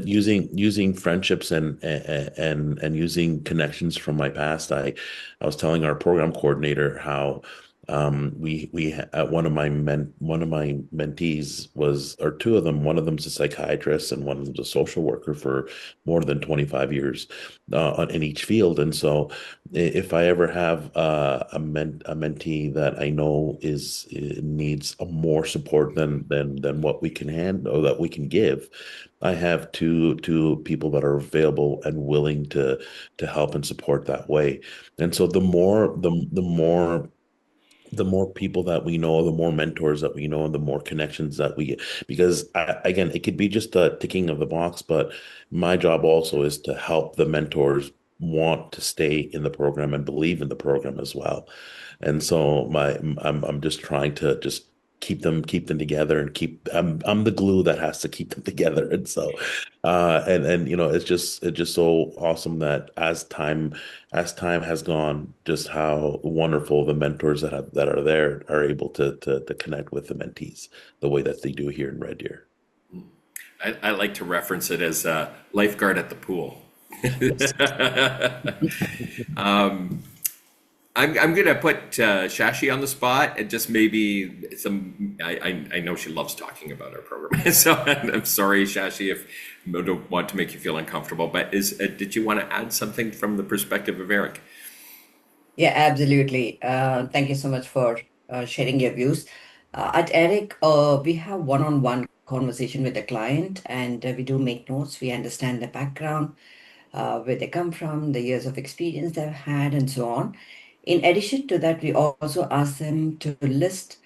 using friendships and using connections from my past, I was telling our program coordinator how one of my mentees was, or two of them, one of them's a psychiatrist and one of them's a social worker for more than 25 years in each field. And so if I ever have a mentee that I know needs a more support than what we can handle or that we can give, I have two people that are available and willing to help and support that way. And so the more people that we know, the more mentors that we know, and the more connections that we get. Because again, it could be just a ticking of the box, but my job also is to help the mentors want to stay in the program and believe in the program as well. And so I'm just trying to just keep them together, and I'm the glue that has to keep them together. And so and it's just so awesome that as time has gone, just how wonderful the mentors that are there are able to connect with the mentees the way that they do here in Red Deer. I like to reference it as a lifeguard at the pool. I'm gonna put Shashi on the spot and just maybe some. I know she loves talking about our program, so I'm sorry, Shashi, if I don't want to make you feel uncomfortable. But did you want to add something from the perspective of Eric? Yeah, absolutely. Thank you so much for sharing your views. At Eric, we have one-on-one conversation with the client, and we do make notes. We understand the background, where they come from, the years of experience they've had, and so on. In addition to that, we also ask them to list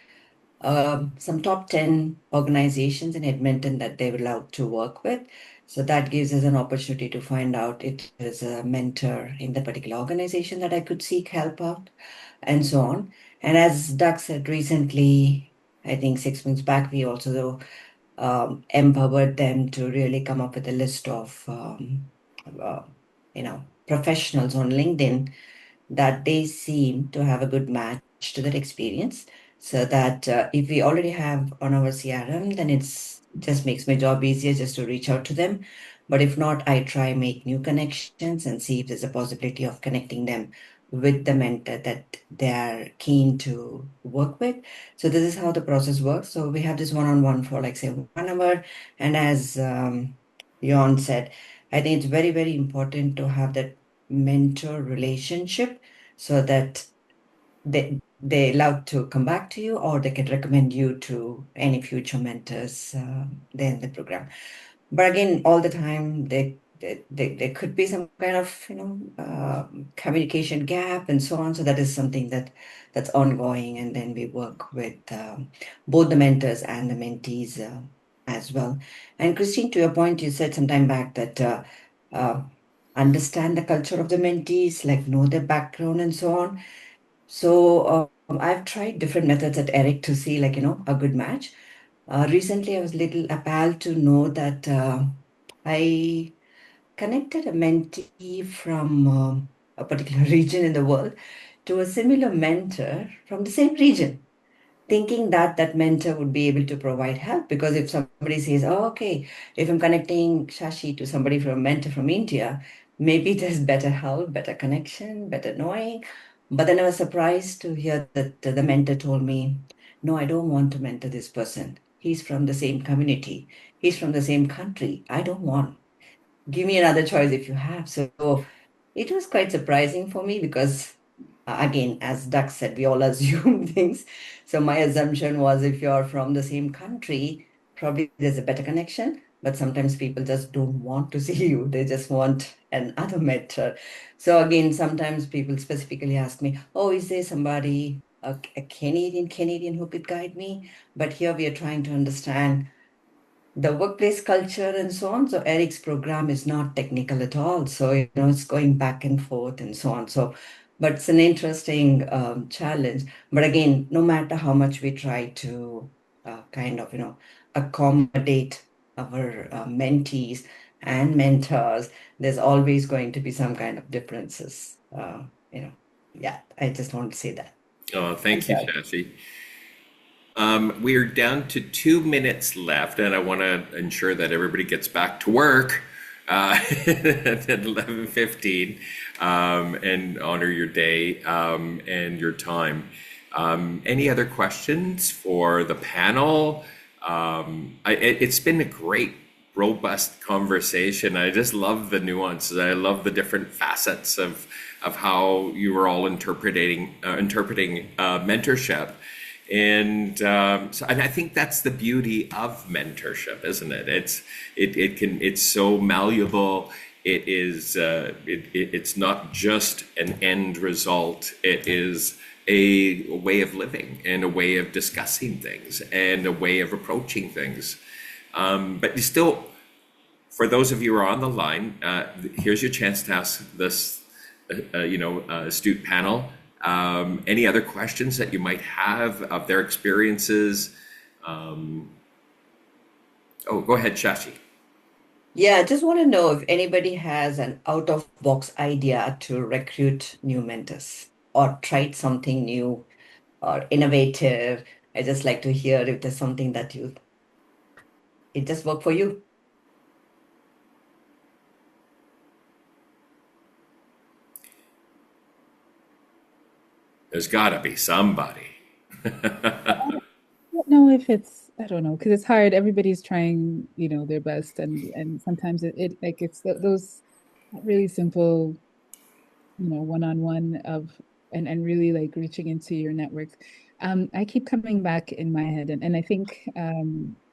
some top 10 organizations in Edmonton that they would love to work with. So that gives us an opportunity to find out if there's a mentor in the particular organization that I could seek help out, and so on. And as Doug said recently, I think 6 months back, we also empowered them to really come up with a list of uh, professionals on LinkedIn that they seem to have a good match to that experience. So that if we already have on our CRM, then it's just makes my job easier just to reach out to them. But if not, I try make new connections and see if there's a possibility of connecting them with the mentor that they are keen to work with. So this is how the process works. So we have this one-on-one for like say 1 hour. And as Jon said, I think it's very, very important to have that mentor relationship so that they love to come back to you or they can recommend you to any future mentors there in the program. But again, all the time there could be some kind of communication gap and so on. So that is something that's ongoing, and then we work with both the mentors and the mentees as well. And Christine, to your point, you said some time back that uh, understand the culture of the mentees, like know their background and so on. So I've tried different methods at Eric to see like, a good match. Recently, I was little appalled to know that I connected a mentee from a particular region in the world to a similar mentor from the same region, thinking that that mentor would be able to provide help. Because if somebody says, oh, okay, if I'm connecting Shashi to somebody from a mentor from India, maybe there's better help, better connection, better knowing. But then I was surprised to hear that the mentor told me, no, I don't want to mentor this person. He's from the same community. He's from the same country. I don't want. Give me another choice if you have. So it was quite surprising for me because, again, as Doug said, we all assume things. So my assumption was if you're from the same country, probably there's a better connection. But sometimes people just don't want to see you. They just want another mentor. So again, sometimes people specifically ask me, oh, is there somebody, a Canadian who could guide me? But here we are trying to understand the workplace culture and so on. So Eric's program is not technical at all. So, it's going back and forth and so on. So, but it's an interesting challenge. But again, no matter how much we try to kind of, accommodate our mentees and mentors, there's always going to be some kind of differences. Yeah, I just want to say that. Oh, thank you, Shashi. We are down to 2 minutes left, and I want to ensure that everybody gets back to work at 11:15 and honor your day and your time. Any other questions for the panel? It's been a great, robust conversation. I just love the nuances. I love the different facets of how you were all interpreting mentorship. And and I think that's the beauty of mentorship, isn't it? It's so malleable. It's not just an end result. It is a way of living and a way of discussing things and a way of approaching things. But you still, for those of you who are on the line, here's your chance to ask this, astute panel. Any other questions that you might have of their experiences? Go ahead, Shashi. Yeah, I just want to know if anybody has an out-of-box idea to recruit new mentors or tried something new or innovative. I just like to hear if there's something that it just worked for you. There's got to be somebody. Don't know if it's, I don't know, because it's hard. Everybody's trying, their best, and sometimes it like it's those really simple, one-on-one of and really like reaching into your network. I keep coming back in my head, and I think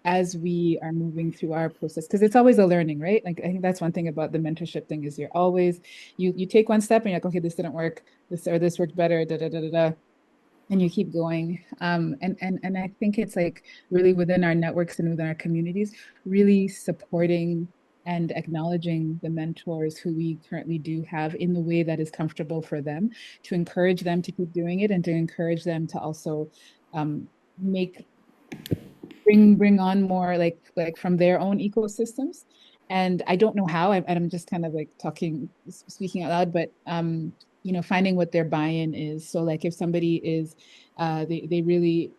as we are moving through our process, because it's always a learning, right? Like I think that's one thing about the mentorship thing is you're always you take one step and you're like, okay, this didn't work, this worked better, da da da da da, and you keep going. And I think it's like really within our networks and within our communities, really supporting and acknowledging the mentors who we currently do have in the way that is comfortable for them, to encourage them to keep doing it and to encourage them to also make bring on more like from their own ecosystems. And I don't know how, I'm just kind of like speaking out loud, but finding what their buy-in is. So like if somebody is they really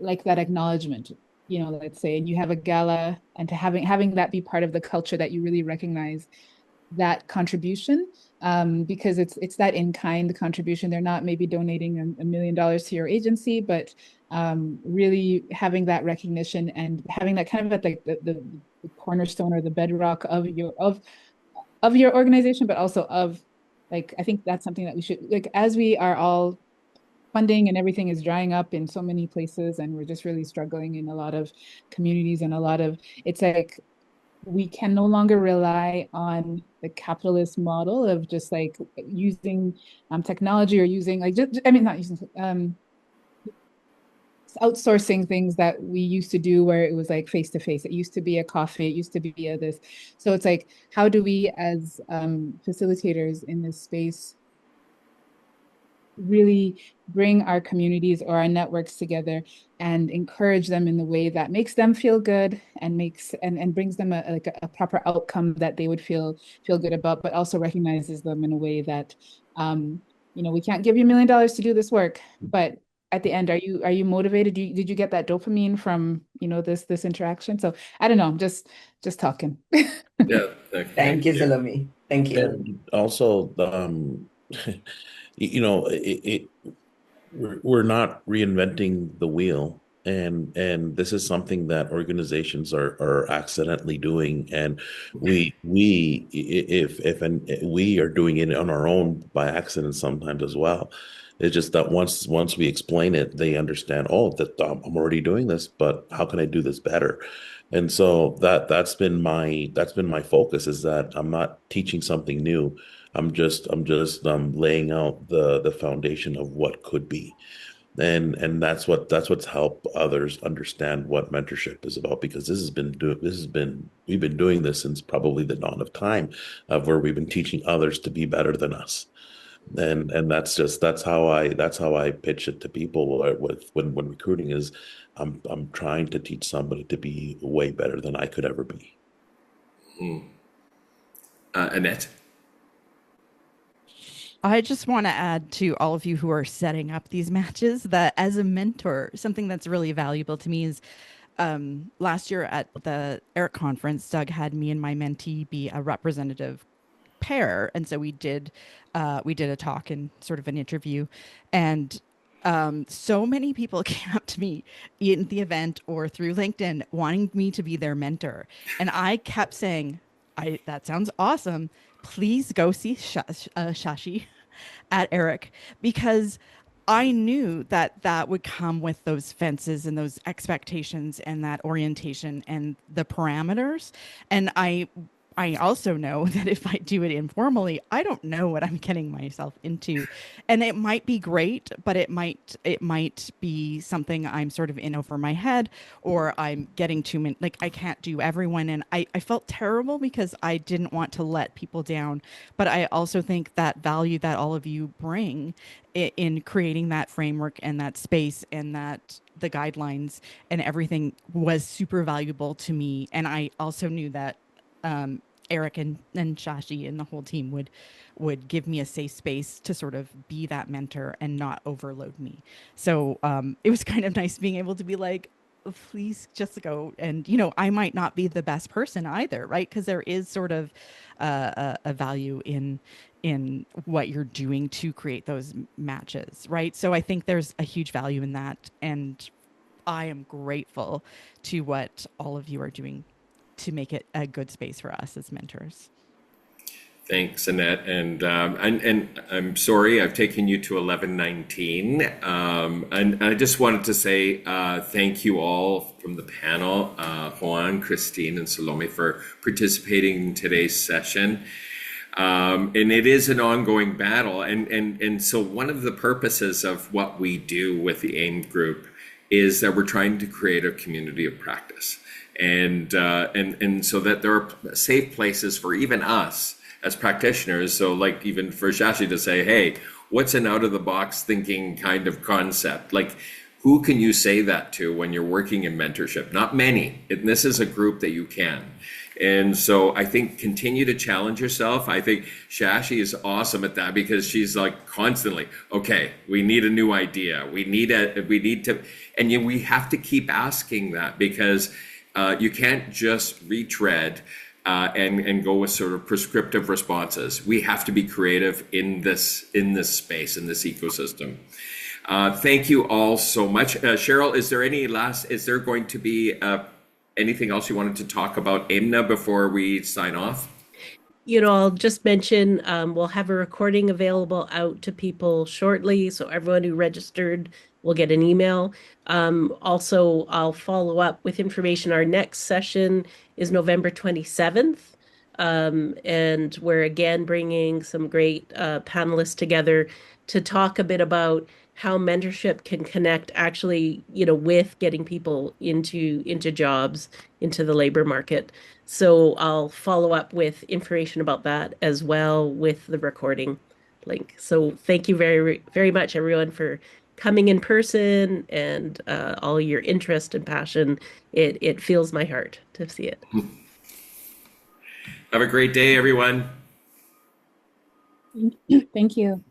like that acknowledgement, let's say, and you have a gala, and to having that be part of the culture, that you really recognize that contribution, because it's that in-kind contribution. They're not maybe donating $1 million to your agency, but really having that recognition and having that kind of at like the cornerstone or the bedrock of your organization, but also of like, I think that's something that we should, like, as we are all funding and everything is drying up in so many places, and we're just really struggling in a lot of communities, and it's like we can no longer rely on the capitalist model of just like using technology, or using like just, I mean, not using outsourcing things that we used to do where it was like face to face. It used to be a coffee, it used to be a this. So it's like, how do we as facilitators in this space really bring our communities or our networks together and encourage them in the way that makes them feel good, and makes and brings them a proper outcome that they would feel good about, but also recognizes them in a way that we can't give you $1 million to do this work, but at the end, are you motivated? Did you get that dopamine from this interaction? So I don't know, I'm just talking. Yeah, Thank you, Salome. Thank you. And also, we're not reinventing the wheel, and this is something that organizations are accidentally doing, and we are doing it on our own by accident sometimes as well. It's just that once we explain it, they understand, oh, that I'm already doing this, but how can I do this better? And so that's been my focus, is that I'm not teaching something new. I'm just laying out the foundation of what could be, and that's what's helped others understand what mentorship is about, because we've been doing this since probably the dawn of time, of where we've been teaching others to be better than us. And that's how I pitch it to people when recruiting is, I'm trying to teach somebody to be way better than I could ever be. Annette? I just want to add to all of you who are setting up these matches that as a mentor, something that's really valuable to me is last year at the ERIC conference, Doug had me and my mentee be a representative pair. And so we did a talk and sort of an interview. And so many people came up to me in the event or through LinkedIn wanting me to be their mentor. And I kept saying, that sounds awesome. Please go see Shashi at ERIC, because I knew that would come with those fences and those expectations and that orientation and the parameters. And I also know that if I do it informally, I don't know what I'm getting myself into. And it might be great, but it might be something I'm sort of in over my head, or I'm getting too many, like I can't do everyone. And I felt terrible because I didn't want to let people down. But I also think that value that all of you bring in creating that framework and that space and that the guidelines and everything was super valuable to me. And I also knew that Eric and Shashi and the whole team would give me a safe space to sort of be that mentor and not overload me. So it was kind of nice being able to be like, please just go. And, I might not be the best person either, right? Because there is sort of a value in what you're doing to create those matches, right? So I think there's a huge value in that. And I am grateful to what all of you are doing to make it a good space for us as mentors. Thanks, Annette, and I'm sorry I've taken you to 11:19, and I just wanted to say thank you all from the panel, Juan, Christine, and Salome, for participating in today's session. And it is an ongoing battle, and so one of the purposes of what we do with the AIM group is that we're trying to create a community of practice, and so that there are safe places for even us as practitioners. So like even for Shashi to say, hey, what's an out of the box thinking kind of concept? Like, who can you say that to when you're working in mentorship? Not many. And this is a group that you can. And so I think continue to challenge yourself. I think Shashi is awesome at that, because she's like constantly, okay, we need a new idea. We need to, and we have to keep asking that, because you can't just retread and go with sort of prescriptive responses. We have to be creative in this space, in this ecosystem. Thank you all so much. Cheryl, is there going to be anything else you wanted to talk about AIMNA before we sign off? I'll just mention we'll have a recording available out to people shortly. So everyone who registered will get an email. Also, I'll follow up with information. Our next session is November 27th. And we're again bringing some great panelists together to talk a bit about how mentorship can connect actually, with getting people into jobs, into the labor market. So I'll follow up with information about that as well with the recording link. So thank you very, very much, everyone, for coming in person and all your interest and passion. It fills my heart to see it. Have a great day, everyone. Thank you.